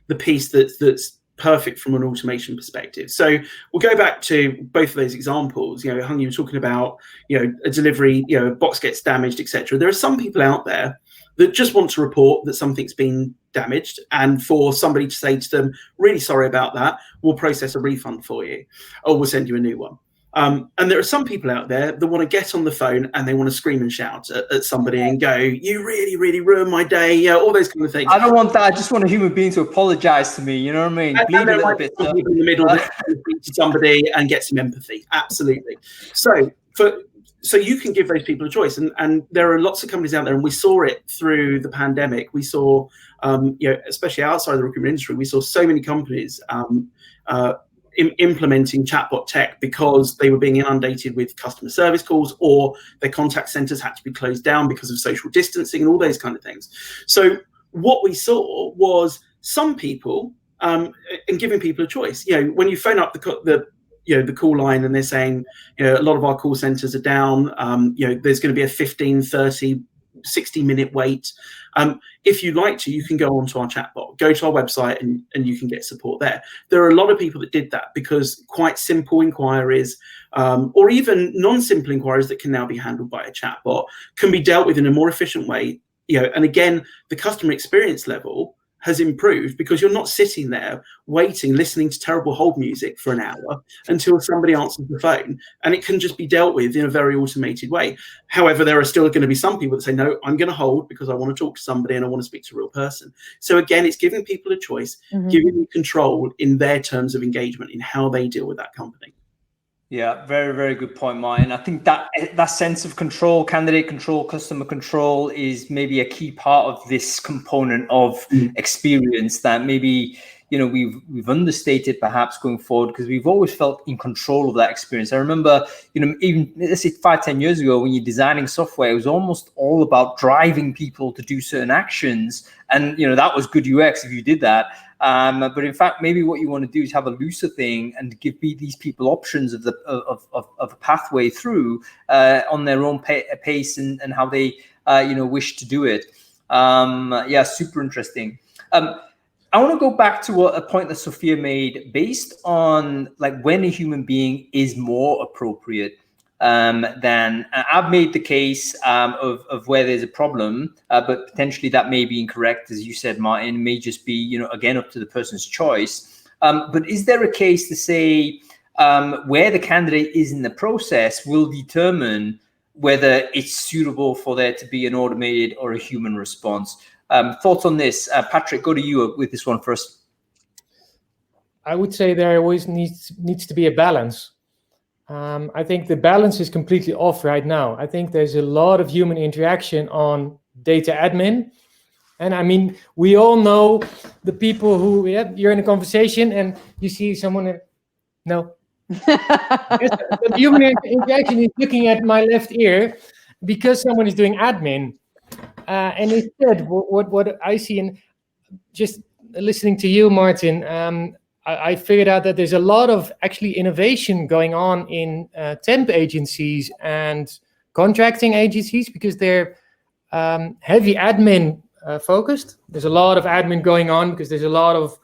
the piece that's perfect from an automation perspective. So we'll go back to both of those examples. You know, Hung, you were talking about, you know, a delivery, you know, a box gets damaged, etc. There are some people out there that just want to report that something's been damaged, and for somebody to say to them, really sorry about that, we'll process a refund for you, or we'll send you a new one. And there are some people out there that want to get on the phone and they want to scream and shout at somebody and go, you really, really ruined my day, you know, all those kind of things. I don't want that. I just want a human being to apologize to me. You know what I mean? Bleed a little bit. In the middle that speak to somebody and get some empathy. Absolutely. So you can give those people a choice. And there are lots of companies out there, and we saw it through the pandemic. We saw, you know, especially outside the recruitment industry, we saw so many companies implementing chatbot tech because they were being inundated with customer service calls, or their contact centers had to be closed down because of social distancing and all those kind of things. So what we saw was some people and giving people a choice. You know, when you phone up the call line and they're saying, you know, a lot of our call centers are down, you know, there's going to be a 15, 30, 60-minute wait. If you'd like to, you can go onto our chatbot, go to our website, and you can get support there. There are a lot of people that did that because quite simple inquiries, or even non-simple inquiries that can now be handled by a chatbot, can be dealt with in a more efficient way. You know, and again, the customer experience level has improved because you're not sitting there waiting, listening to terrible hold music for an hour until somebody answers the phone, and it can just be dealt with in a very automated way. However, there are still going to be some people that say, no, I'm going to hold because I want to talk to somebody and I want to speak to a real person. So again, it's giving people a choice, giving them control in their terms of engagement in how they deal with that company. Yeah, very, very good point, Martyn. I think that sense of control, candidate control, customer control is maybe a key part of this component of experience that maybe, you know, we've understated perhaps going forward, because we've always felt in control of that experience. I remember, you know, even let's say 5-10 years ago, when you're designing software, it was almost all about driving people to do certain actions, and you know that was good UX if you did that. But in fact, maybe what you want to do is have a looser thing and give these people options of a pathway through on their own pace and how they you know, wish to do it. Yeah, super interesting. I want to go back to a point that Sofia made based on like when a human being is more appropriate than I've made the case of where there's a problem, but potentially that may be incorrect, as you said, Martyn. May just be, you know, again, up to the person's choice. But is there a case to say where the candidate is in the process will determine whether it's suitable for there to be an automated or a human response? Thoughts on this? Patrick, go to you with this one first. I would say there always needs to be a balance. I think the balance is completely off right now. I think there's a lot of human interaction on data admin. And I mean, we all know the people who, you're in a conversation and you see someone, no. The human interaction is looking at my left ear because someone is doing admin. And instead, what I see, in just listening to you, Martyn, I figured out that there's a lot of actually innovation going on in temp agencies and contracting agencies because they're heavy admin focused. There's a lot of admin going on because there's a lot of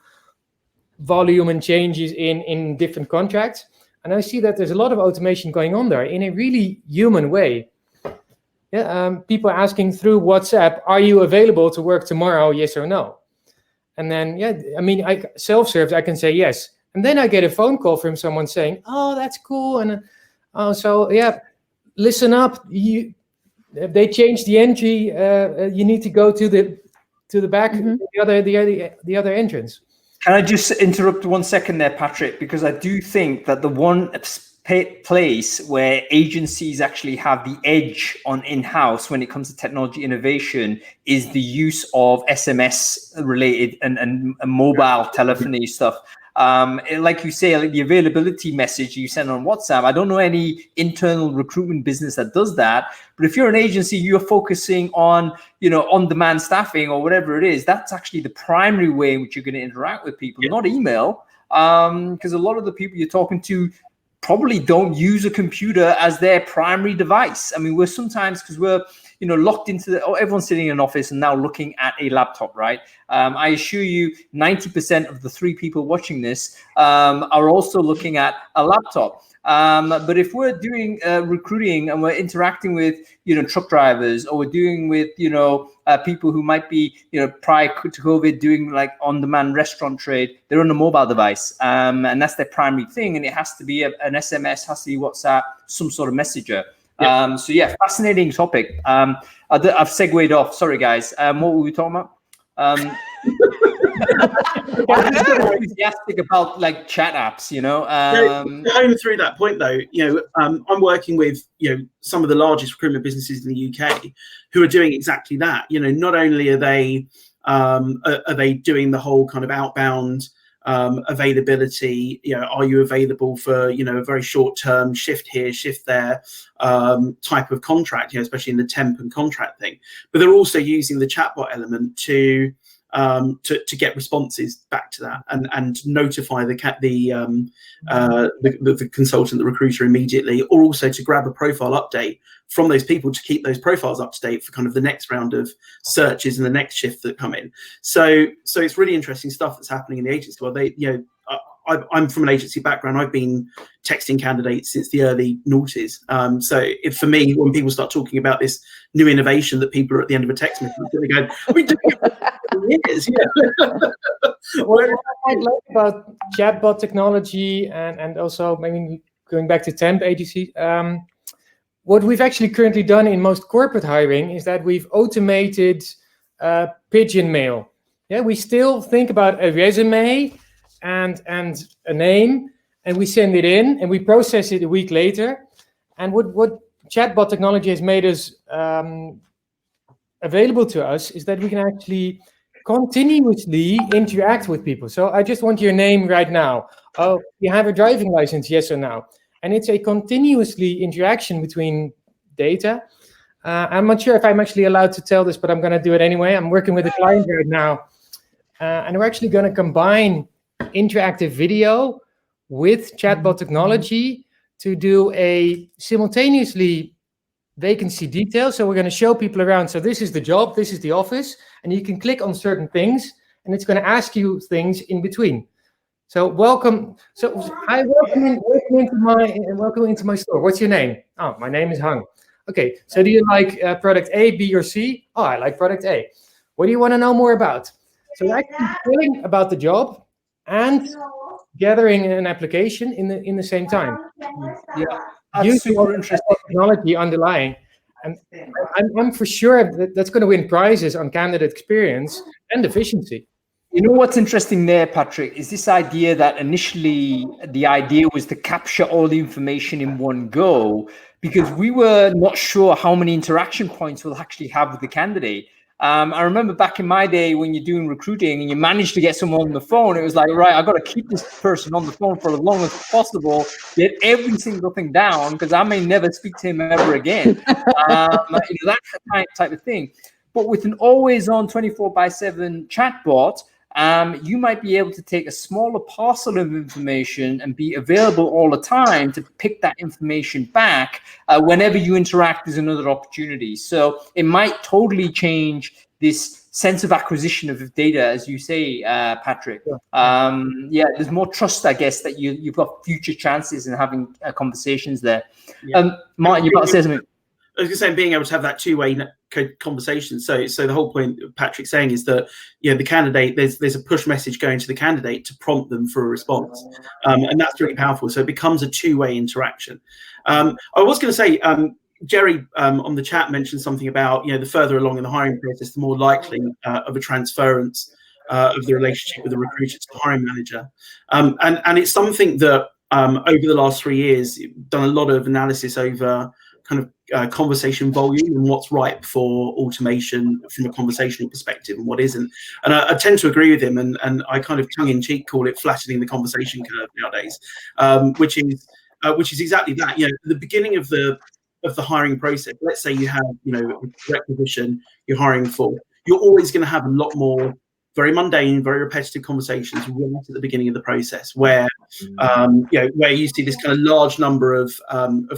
volume and changes in different contracts. And I see that there's a lot of automation going on there in a really human way. Yeah, people asking through WhatsApp, are you available to work tomorrow, yes or no? And then, yeah, I mean, self-serve, I can say yes. And then I get a phone call from someone saying, oh, that's cool. And so, yeah, listen up. They changed the entry. You need to go to the back, the other entrance. Can I just interrupt 1 second there, Patrick? Because I do think that the one place where agencies actually have the edge on in-house when it comes to technology innovation is the use of SMS related and mobile telephony stuff. Like you say, like the availability message you send on WhatsApp. I don't know any internal recruitment business that does that. But if you're an agency, you're focusing on, on-demand staffing or whatever it is. That's actually the primary way in which you're going to interact with people, not email. Because a lot of the people you're talking to probably don't use a computer as their primary device. I mean, we're sometimes, because we're locked into everyone's sitting in an office and now looking at a laptop, right? I assure you 90% of the 3 people watching this are also looking at a laptop. But if we're doing recruiting and we're interacting with, truck drivers, or we're doing with, people who might be, prior to COVID doing like on-demand restaurant trade, they're on a mobile device. And that's their primary thing. And it has to be an SMS, has to be WhatsApp, some sort of messenger. So yeah, fascinating topic. I've segued off. Sorry, guys. What were we talking about? I'm just enthusiastic about like chat apps, Going through that point though, I'm working with some of the largest recruitment businesses in the UK who are doing exactly that. Not only are they doing the whole kind of outbound availability, are you available for a very short-term shift here, shift there type of contract, especially in the temp and contract thing, but they're also using the chatbot element to get responses back to that and notify the consultant, the recruiter immediately, or also to grab a profile update from those people to keep those profiles up to date for kind of the next round of searches and the next shift that come in. So it's really interesting stuff that's happening in the agency world. I'm from an agency background. I've been texting candidates since the early noughties. For me, when people start talking about this new innovation that people are at the end of a text message, they're going, "I've been doing it for years." What I like about chatbot technology and also maybe going back to temp agency, what we've actually currently done in most corporate hiring is that we've automated pigeon mail. Yeah, we still think about a resume and a name, and we send it in and we process it a week later. And what chatbot technology has made us available to us is that we can actually continuously interact with people. So I just want your name right now. Oh, you have a driving license, yes or no? And it's a continuously interaction between data. I'm not sure if I'm actually allowed to tell this, but I'm going to do it anyway. I'm working with a client right now, and we're actually going to combine interactive video with chatbot technology to do a simultaneously vacancy detail. So we're going to show people around. So this is the job, this is the office, and you can click on certain things, and it's going to ask you things in between. So welcome. So hi, welcome into my store. What's your name? Oh, my name is Hang. Okay. So do you like product A, B, or C? Oh, I like product A. What do you want to know more about? So you're actually telling about the job and gathering an application in the same time. Yeah, that's super interesting technology underlying, and I'm for sure that's going to win prizes on candidate experience and efficiency. You know what's interesting there, Patrick, is this idea that initially the idea was to capture all the information in one go, because we were not sure how many interaction points we'll actually have with the candidate. I remember back in my day when you're doing recruiting and you managed to get someone on the phone, it was like, right, I've got to keep this person on the phone for as long as possible, get every single thing down, because I may never speak to him ever again. That type of thing. But with an always-on 24/7 chatbot, you might be able to take a smaller parcel of information and be available all the time to pick that information back whenever you interact with another opportunity. So it might totally change this sense of acquisition of data, as you say, Patrick. Yeah, there's more trust, I guess, that you've got future chances in having conversations there. Martyn, you've got to say something. I was going to say, being able to have that two-way conversation. So the whole point Patrick's saying is that the candidate, there's a push message going to the candidate to prompt them for a response, and that's really powerful. So it becomes a two-way interaction. I was going to say, Jerry on the chat mentioned something about the further along in the hiring process, the more likely of a transference of the relationship with the recruiter to the hiring manager, and it's something that over the last 3 years, done a lot of analysis over kind of conversation volume and what's ripe for automation from a conversational perspective and what isn't. And I tend to agree with him, and I kind of tongue-in-cheek call it flattening the conversation curve nowadays, which is exactly that. You know, the beginning of the hiring process, let's say you have, you know, a requisition you're hiring for, you're always going to have a lot more very mundane, very repetitive conversations right at the beginning of the process, where where you see this kind of large number of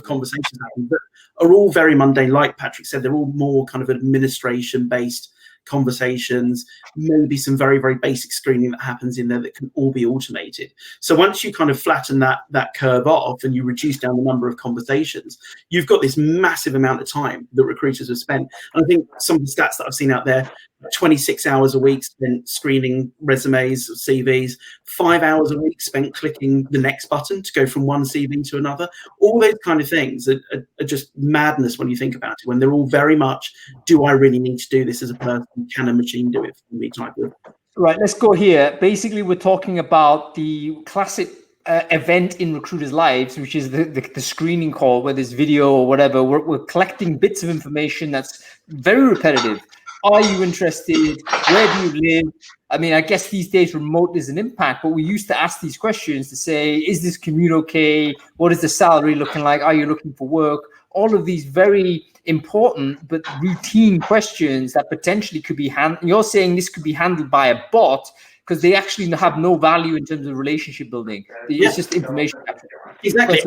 conversations happening that are all very mundane. Like Patrick said, they're all more kind of administration-based conversations, maybe some very, very basic screening that happens in there that can all be automated. So once you kind of flatten that curve off and you reduce down the number of conversations, you've got this massive amount of time that recruiters have spent. And I think some of the stats that I've seen out there, 26 hours a week spent screening resumes, CVs, 5 hours a week spent clicking the next button to go from one CV to another. All those kind of things are just madness when you think about it, when they're all very much, do I really need to do this as a person? Can a machine do it for me type of. Right, let's go here. Basically, we're talking about the classic event in recruiters' lives, which is the screening call, where there's video or whatever. We're collecting bits of information that's very repetitive. Are you interested? Where do you live? I mean, I guess these days remote is an impact, but we used to ask these questions to say, is this commute okay? What is the salary looking like? Are you looking for work? All of these very important but routine questions that potentially could be handled. You're saying this could be handled by a bot because they actually have no value in terms of relationship building. It's just information capture. Exactly.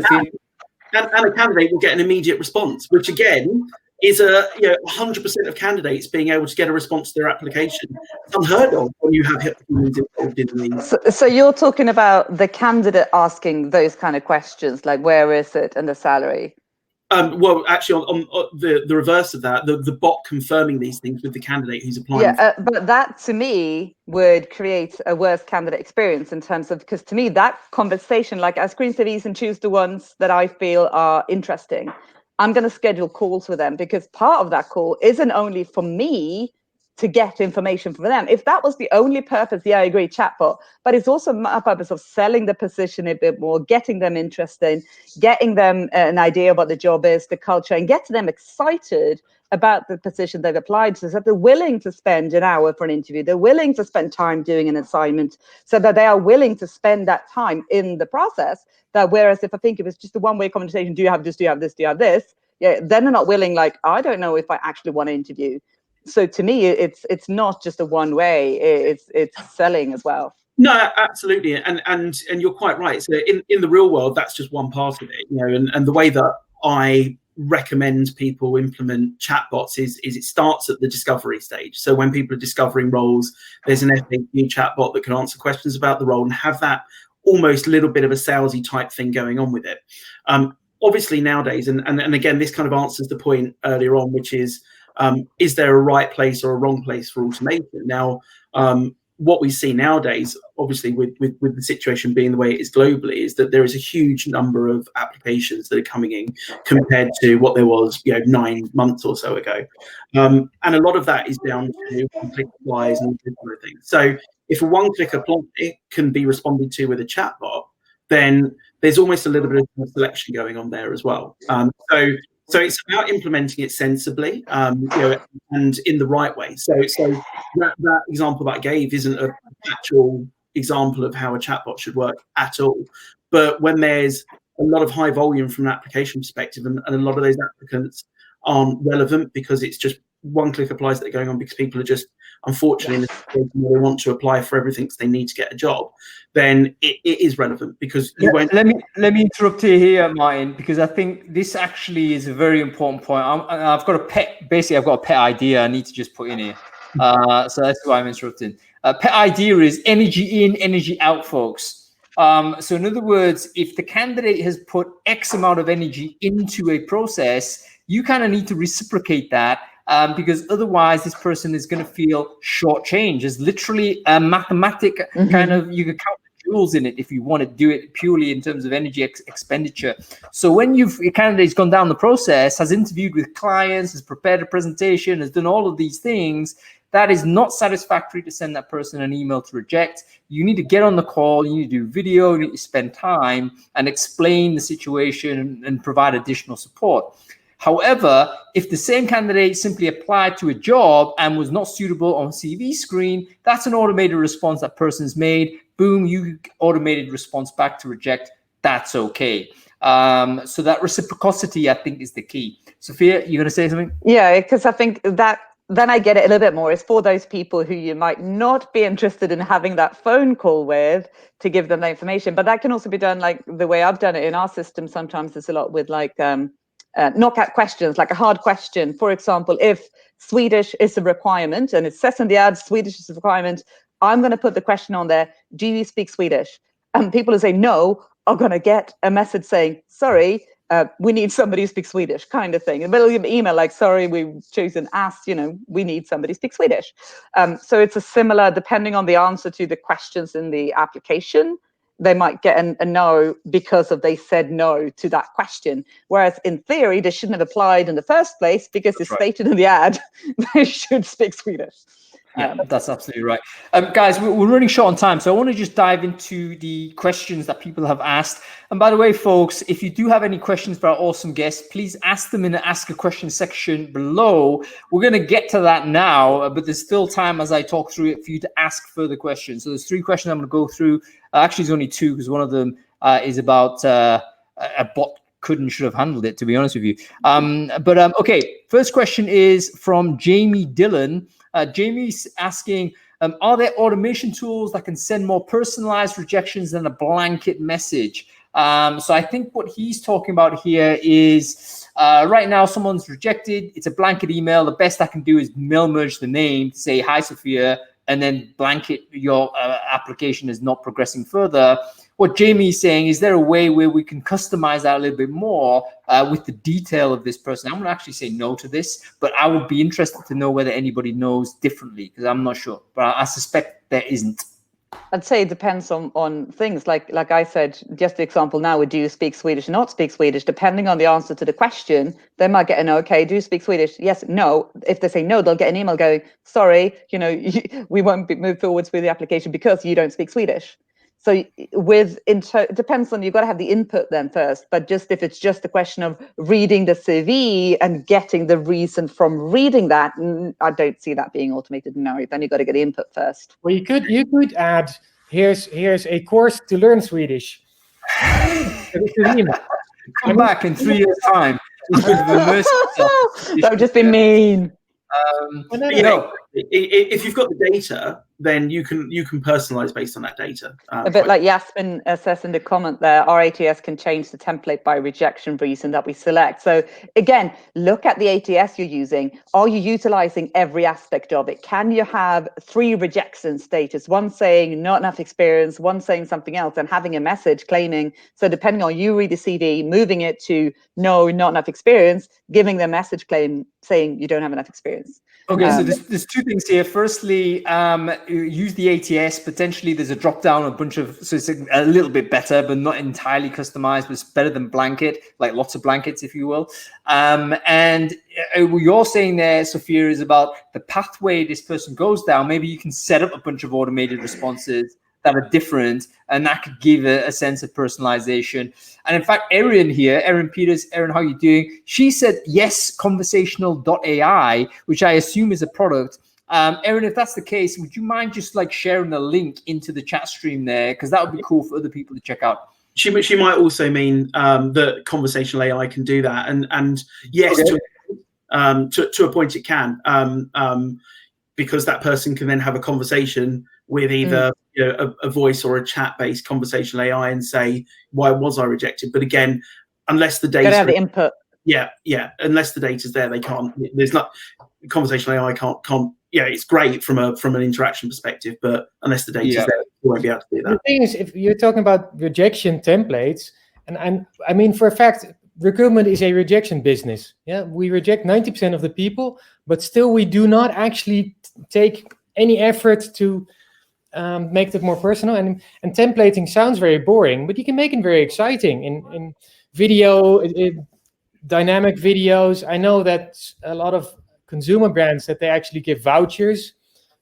And a candidate will get an immediate response, which again is 100% of candidates being able to get a response to their application. It's unheard of when you have humans involved in these. So you're talking about the candidate asking those kind of questions, like where is it and the salary? Well, actually, on the reverse of that, the bot confirming these things with the candidate who's applying. Yeah, but that to me would create a worse candidate experience in terms of, because to me that conversation, like I screen CVs and choose the ones that I feel are interesting. I'm going to schedule calls with them because part of that call isn't only for me to get information from them. If that was the only purpose, yeah, I agree, chatbot, but it's also a purpose of selling the position a bit more, getting them interested, getting them an idea of what the job is, the culture, and get them excited about the position they've applied to, so that they're willing to spend an hour for an interview. They're willing to spend time doing an assignment, so that they are willing to spend that time in the process. That whereas if I think it was just a one-way conversation, do you have this, do you have this, do you have this? Yeah, then they're not willing, like, I don't know if I actually want to interview. So to me, it's not just a one way, it's selling as well. No, absolutely. And you're quite right. So in the real world, that's just one part of it, you know, and the way that I recommend people implement chatbots is it starts at the discovery stage. So when people are discovering roles, there's an FAQ chatbot that can answer questions about the role and have that almost little bit of a salesy type thing going on with it. Obviously nowadays, and again, this kind of answers the point earlier on, which is there a right place or a wrong place for automation? Now, what we see nowadays, obviously with the situation being the way it is globally, is that there is a huge number of applications that are coming in compared to what there was, 9 months or so ago. And a lot of that is down to one-click applies and this kind of thing. So if a one-click apply can be responded to with a chatbot, then there's almost a little bit of selection going on there as well. So it's about implementing it sensibly, and in the right way. So that example that I gave isn't an actual example of how a chatbot should work at all. But when there's a lot of high volume from an application perspective, and a lot of those applicants aren't relevant because it's just one-click applies that are going on because people are just, unfortunately, in a situation where they want to apply for everything because they need to get a job, then it is relevant because you won't. Let me interrupt you here, Martyn, because I think this actually is a very important point. I've got a pet idea I need to just put in here. So that's why I'm interrupting. Pet idea is energy in, energy out, folks. So in other words, if the candidate has put X amount of energy into a process, you kind of need to reciprocate that. Because otherwise this person is going to feel shortchanged. There's literally a mathematic kind of, you can count the joules in it if you want to do it purely in terms of energy expenditure. So when your candidate's gone down the process, has interviewed with clients, has prepared a presentation, has done all of these things, that is not satisfactory to send that person an email to reject. You need to get on the call, you need to do video, you need to spend time and explain the situation and provide additional support. However, if the same candidate simply applied to a job and was not suitable on CV screen, that's an automated response that person's made. Boom, you automated response back to reject. That's okay. So that reciprocity, I think, is the key. Sophia, you going to say something? Yeah, because I think that then I get it a little bit more. It's for those people who you might not be interested in having that phone call with to give them the information. But that can also be done like the way I've done it in our system. Sometimes there's a lot with like knockout questions, like a hard question. For example, if Swedish is a requirement and it says in the ad, Swedish is a requirement, I'm going to put the question on there, do you speak Swedish? And people who say no are going to get a message saying, sorry, we need somebody who speaks Swedish, kind of thing. And they'll give an email like, sorry, we've chosen as, we need somebody who speaks Swedish. So it's a similar, depending on the answer to the questions in the application, they might get a no because they said no to that question. Whereas in theory, they shouldn't have applied in the first place because it's stated in the ad they should speak Swedish. Yeah, that's absolutely right. Guys, we're running short on time, so I want to just dive into the questions that people have asked. And by the way, folks, if you do have any questions for our awesome guests, please ask them in the Ask a Question section below. We're going to get to that now, but there's still time as I talk through it for you to ask further questions. So there's 3 questions I'm going to go through. Actually, there's only 2 because one of them is about a bot could and should have handled it, to be honest with you. Okay, first question is from Jamie Dillon. Jamie's asking, are there automation tools that can send more personalized rejections than a blanket message? So I think what he's talking about here is right now someone's rejected. It's a blanket email. The best I can do is mail merge the name to say, hi, Sophia, and then blanket your application is not progressing further. What Jamie is saying, is there a way where we can customize that a little bit more with the detail of this person? I'm going to actually say no to this, but I would be interested to know whether anybody knows differently, because I'm not sure, but I suspect there isn't. I'd say it depends on things. Like I said, just the example now with do you speak Swedish or not speak Swedish, depending on the answer to the question, they might get an okay, do you speak Swedish? Yes, no. If they say no, they'll get an email going, sorry, we won't move forwards with the application because you don't speak Swedish. So it depends on, you've got to have the input then first, but just if it's just a question of reading the CV and getting the reason from reading that, I don't see that being automated. No, then you've got to get the input first. Well, you could add, here's a course to learn Swedish. Come back in 3 years' time. That would just be mean. If you've got the data, then you can personalize based on that data. A bit like Yasmin says in the comment there, our ATS can change the template by rejection reason that we select. So again, look at the ATS you're using. Are you utilizing every aspect of it? Can you have 3 rejection status, one saying not enough experience, one saying something else, and having a message claiming? So depending on you read the CV, moving it to no, not enough experience, giving the message claim saying you don't have enough experience. Okay, so there's 2 things here. Firstly, use the ATS. Potentially, there's a drop down, so it's a little bit better, but not entirely customized. But it's better than blanket, like lots of blankets, if you will. And what you're saying there, Sophia, is about the pathway this person goes down. Maybe you can set up a bunch of automated responses that are different, and that could give a sense of personalization. And in fact, Erin Peters, Erin, how are you doing? She said, yes, conversational.ai, which I assume is a product. Erin, if that's the case, would you mind just like sharing the link into the chat stream there? Because that would be cool for other people to check out. She might also mean that conversational AI can do that. And yes, okay. To a point it can, because that person can then have a conversation with either a voice or a chat-based conversational AI and say, why was I rejected? But again, unless the data... Gotta have the input. Yeah. Unless the data's there, they can't... There's not... Conversational AI can't... Yeah, it's great from an interaction perspective, but unless the data's there, you won't be able to do that. The thing is, if you're talking about rejection templates, and I mean, for a fact, recruitment is a rejection business. Yeah, we reject 90% of the people, but still we do not actually take any effort to make that more personal. And templating sounds very boring, but you can make it very exciting in video, in dynamic videos. I know that a lot of consumer brands that they actually give vouchers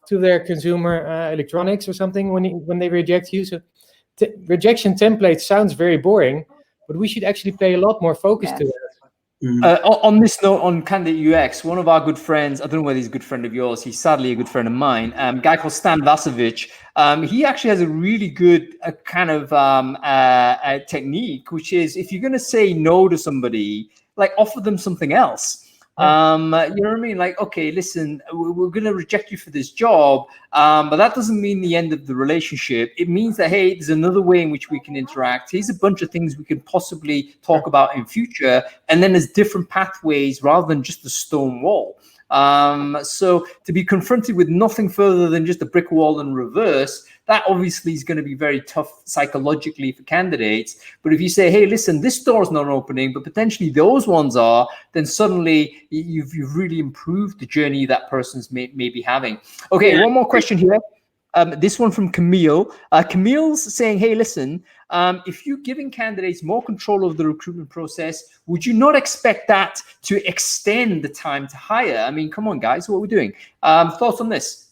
to their consumer electronics or something when they reject you. So rejection templates sounds very boring, but we should actually pay a lot more focus to that. On this note, on candidate UX, one of our good friends, I don't know whether he's a good friend of yours, he's sadly a good friend of mine, a guy called Stan Vasovich. He actually has a really good technique, which is if you're going to say no to somebody, like offer them something else. You know what I mean? Like, okay, listen, we're going to reject you for this job, but that doesn't mean the end of the relationship. It means that, hey, there's another way in which we can interact. Here's a bunch of things we can possibly talk about in future. And then there's different pathways rather than just a stone wall. So to be confronted with nothing further than just a brick wall in reverse, that obviously is going to be very tough psychologically for candidates. But if you say, hey, listen, this door's not opening, but potentially those ones are, then suddenly you've really improved the journey that person's may be having. Okay, one more question here. This one from Camille. Camille's saying, hey, listen, if you're giving candidates more control over the recruitment process, would you not expect that to extend the time to hire? I mean, come on, guys, what are we doing? Thoughts on this?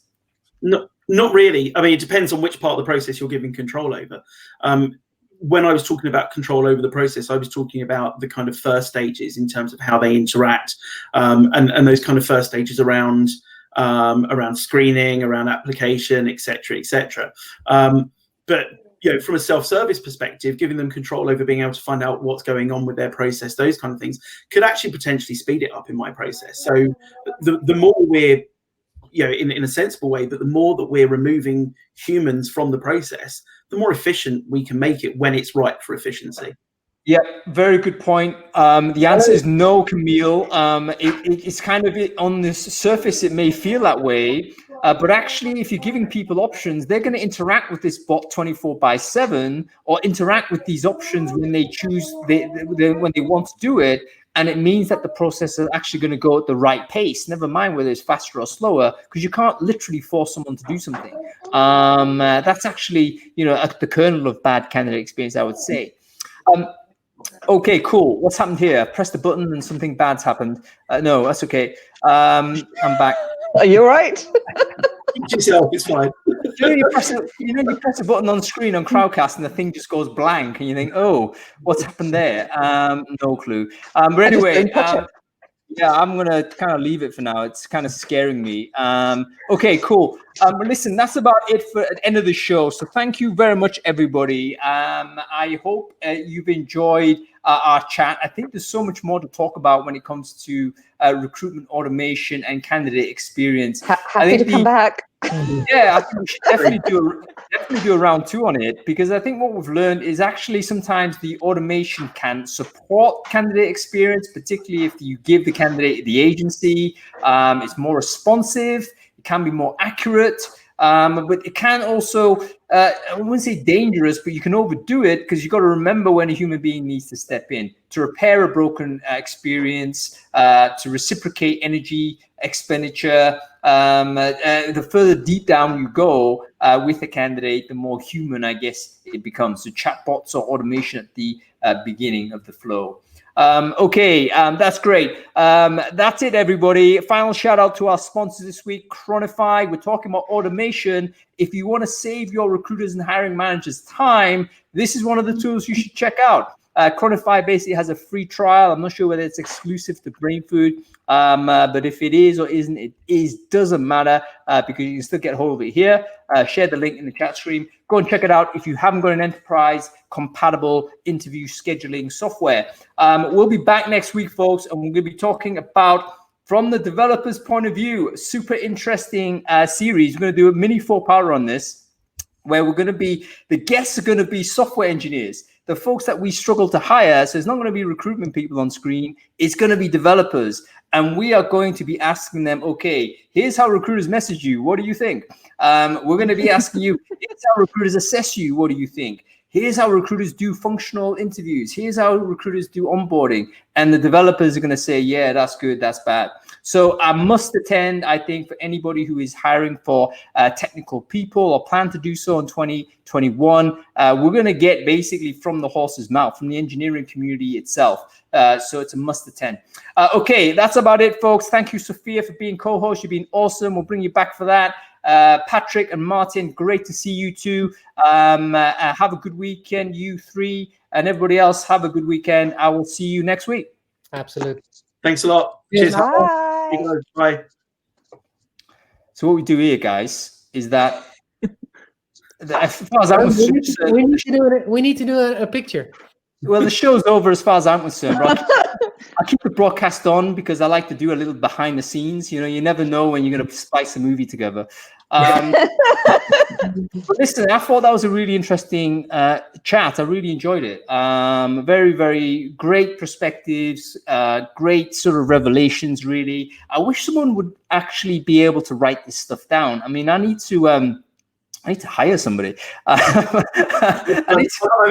No, not really. I mean, it depends on which part of the process you're giving control over. When I was talking about control over the process, I was talking about the kind of first stages in terms of how they interact, and those kind of first stages around screening, around application, etc., etc. But from a self-service perspective, giving them control over being able to find out what's going on with their process, those kind of things could actually potentially speed it up in my process. So the more we're in a sensible way, but the more that we're removing humans from the process, the more efficient we can make it when it's right for efficiency. Yeah, very good point. The answer is no, Camille. It's kind of on the surface, it may feel that way, but actually, if you're giving people options, they're going to interact with this bot 24/7, or interact with these options when they choose, when they want to do it. And it means that the process is actually going to go at the right pace, never mind whether it's faster or slower, because you can't literally force someone to do something. That's actually, at the kernel of bad candidate experience, I would say. Okay, cool. What's happened here? Press the button and something bad's happened. No, that's okay. I'm back. Are you all right? Yourself, it's fine. You press a button on the screen on Crowdcast and the thing just goes blank and you think, oh, what's happened there? No clue. But anyway, yeah, I'm going to kind of leave it for now. It's kind of scaring me. Okay, cool. Listen, that's about it for the end of the show. So thank you very much, everybody. I hope you've enjoyed our chat. I think there's so much more to talk about when it comes to recruitment automation and candidate experience. Happy to come back. Yeah, I think we should definitely do a round 2 on it, because I think what we've learned is actually sometimes the automation can support candidate experience, particularly if you give the candidate the agency. It's more responsive, it can be more accurate, but it can also, I wouldn't say dangerous, but you can overdo it, because you've got to remember when a human being needs to step in to repair a broken experience, to reciprocate energy expenditure. The further deep down you go with a candidate, the more human, I guess, it becomes. So chatbots or automation at the beginning of the flow. Okay, that's great. That's it, everybody. Final shout out to our sponsors this week, Cronofy. We're talking about automation. If you want to save your recruiters and hiring managers time, this is one of the tools you should check out. Cronofy basically has a free trial. I'm not sure whether it's exclusive to Brainfood, but if it is or isn't, doesn't matter, because you can still get hold of it here. Share the link in the chat stream. Go and check it out if you haven't got an enterprise compatible interview scheduling software. We'll be back next week, folks, and we're going to be talking about, from the developer's point of view, super interesting series. We're going to do a mini 4-parter on this, where the guests are going to be software engineers, the folks that we struggle to hire. So it's not going to be recruitment people on screen. It's going to be developers. And we are going to be asking them, okay, here's how recruiters message you. What do you think? We're going to be asking you, here's how recruiters assess you. What do you think? Here's how recruiters do functional interviews. Here's how recruiters do onboarding. And the developers are going to say, yeah, that's good, that's bad. So I must attend, I think, for anybody who is hiring for technical people or plan to do so in 2021. We're going to get basically from the horse's mouth, from the engineering community itself. So it's a must attend. Okay, that's about it, folks. Thank you, Sofia, for being co-host. You've been awesome. We'll bring you back for that. Patrick and Martyn, great to see you too. Have a good weekend, you three, and everybody else, have a good weekend. I will see you next week. Absolutely. Thanks a lot. Cheers. Cheers. Bye. Bye. So what we do here, guys, is that as far as I'm concerned, we need to do a picture. well, the show's over as far as I'm concerned. But I keep the broadcast on because I like to do a little behind the scenes. You know, you never know when you're going to splice a movie together. But listen, I thought that was a really interesting chat. I really enjoyed it. Very, very great perspectives, great sort of revelations, really. I wish someone would actually be able to write this stuff down. I mean, I need to hire somebody. I've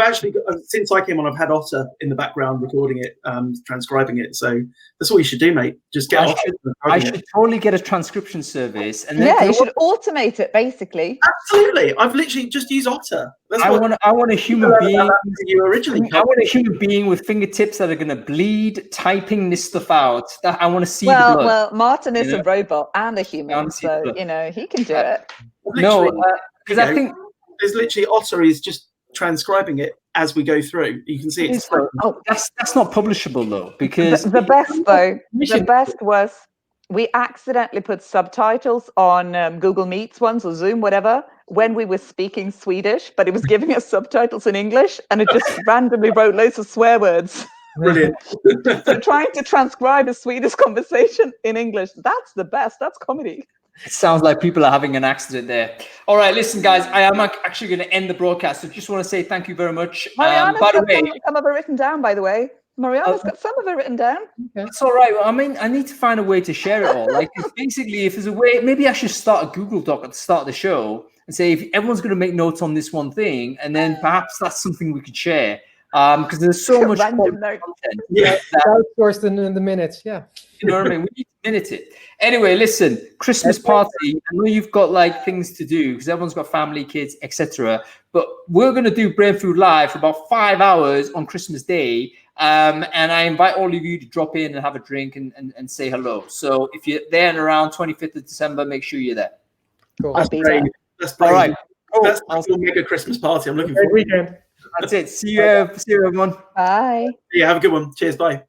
actually, since I came on, I've had Otter in the background recording it, transcribing it. So that's what you should do, mate. Just get Otter. I should totally get a transcription service. And then, you should automate it, basically. Absolutely. I've literally just used Otter. I want a human being. You originally. I want a human being with fingertips that are going to bleed, typing this stuff out. I want to see the blood. Well, Martyn is a robot and a human, so he can do it. No. Because I think there's literally Otter is just transcribing it as we go through. You can see it's that's not publishable though, because the best was we accidentally put subtitles on Google Meets once or Zoom, whatever, when we were speaking Swedish, but it was giving us subtitles in English, and it just randomly wrote loads of swear words. Brilliant. So trying to transcribe a Swedish conversation in English, that's the best. That's comedy. It sounds like people are having an accident there. All right, listen, guys, I am actually going to end the broadcast. So just want to say thank you very much. Mariana's got some of it written down, by the way. Mariana's got some of it written down. Okay. That's all right. Well, I mean, I need to find a way to share it all. Like, basically, if there's a way, maybe I should start a Google Doc at the start of the show and say, if everyone's going to make notes on this one thing, and then perhaps that's something we could share. Because there's so much content. Yeah, outsourced in the minutes. Yeah. You know what I mean? We need to minute it. Anyway, listen, Christmas party. I know you've got like things to do because everyone's got family, kids, etc. But we're going to do Brainfood Live for about 5 hours on Christmas Day. And I invite all of you to drop in and have a drink and say hello. So if you're there and around 25th of December, make sure you're there. Cool. That's great. That's all right. Cool. That's a mega Christmas party. I'm looking forward to it. That's it. See you everyone. Bye. Yeah, have a good one. Cheers. Bye.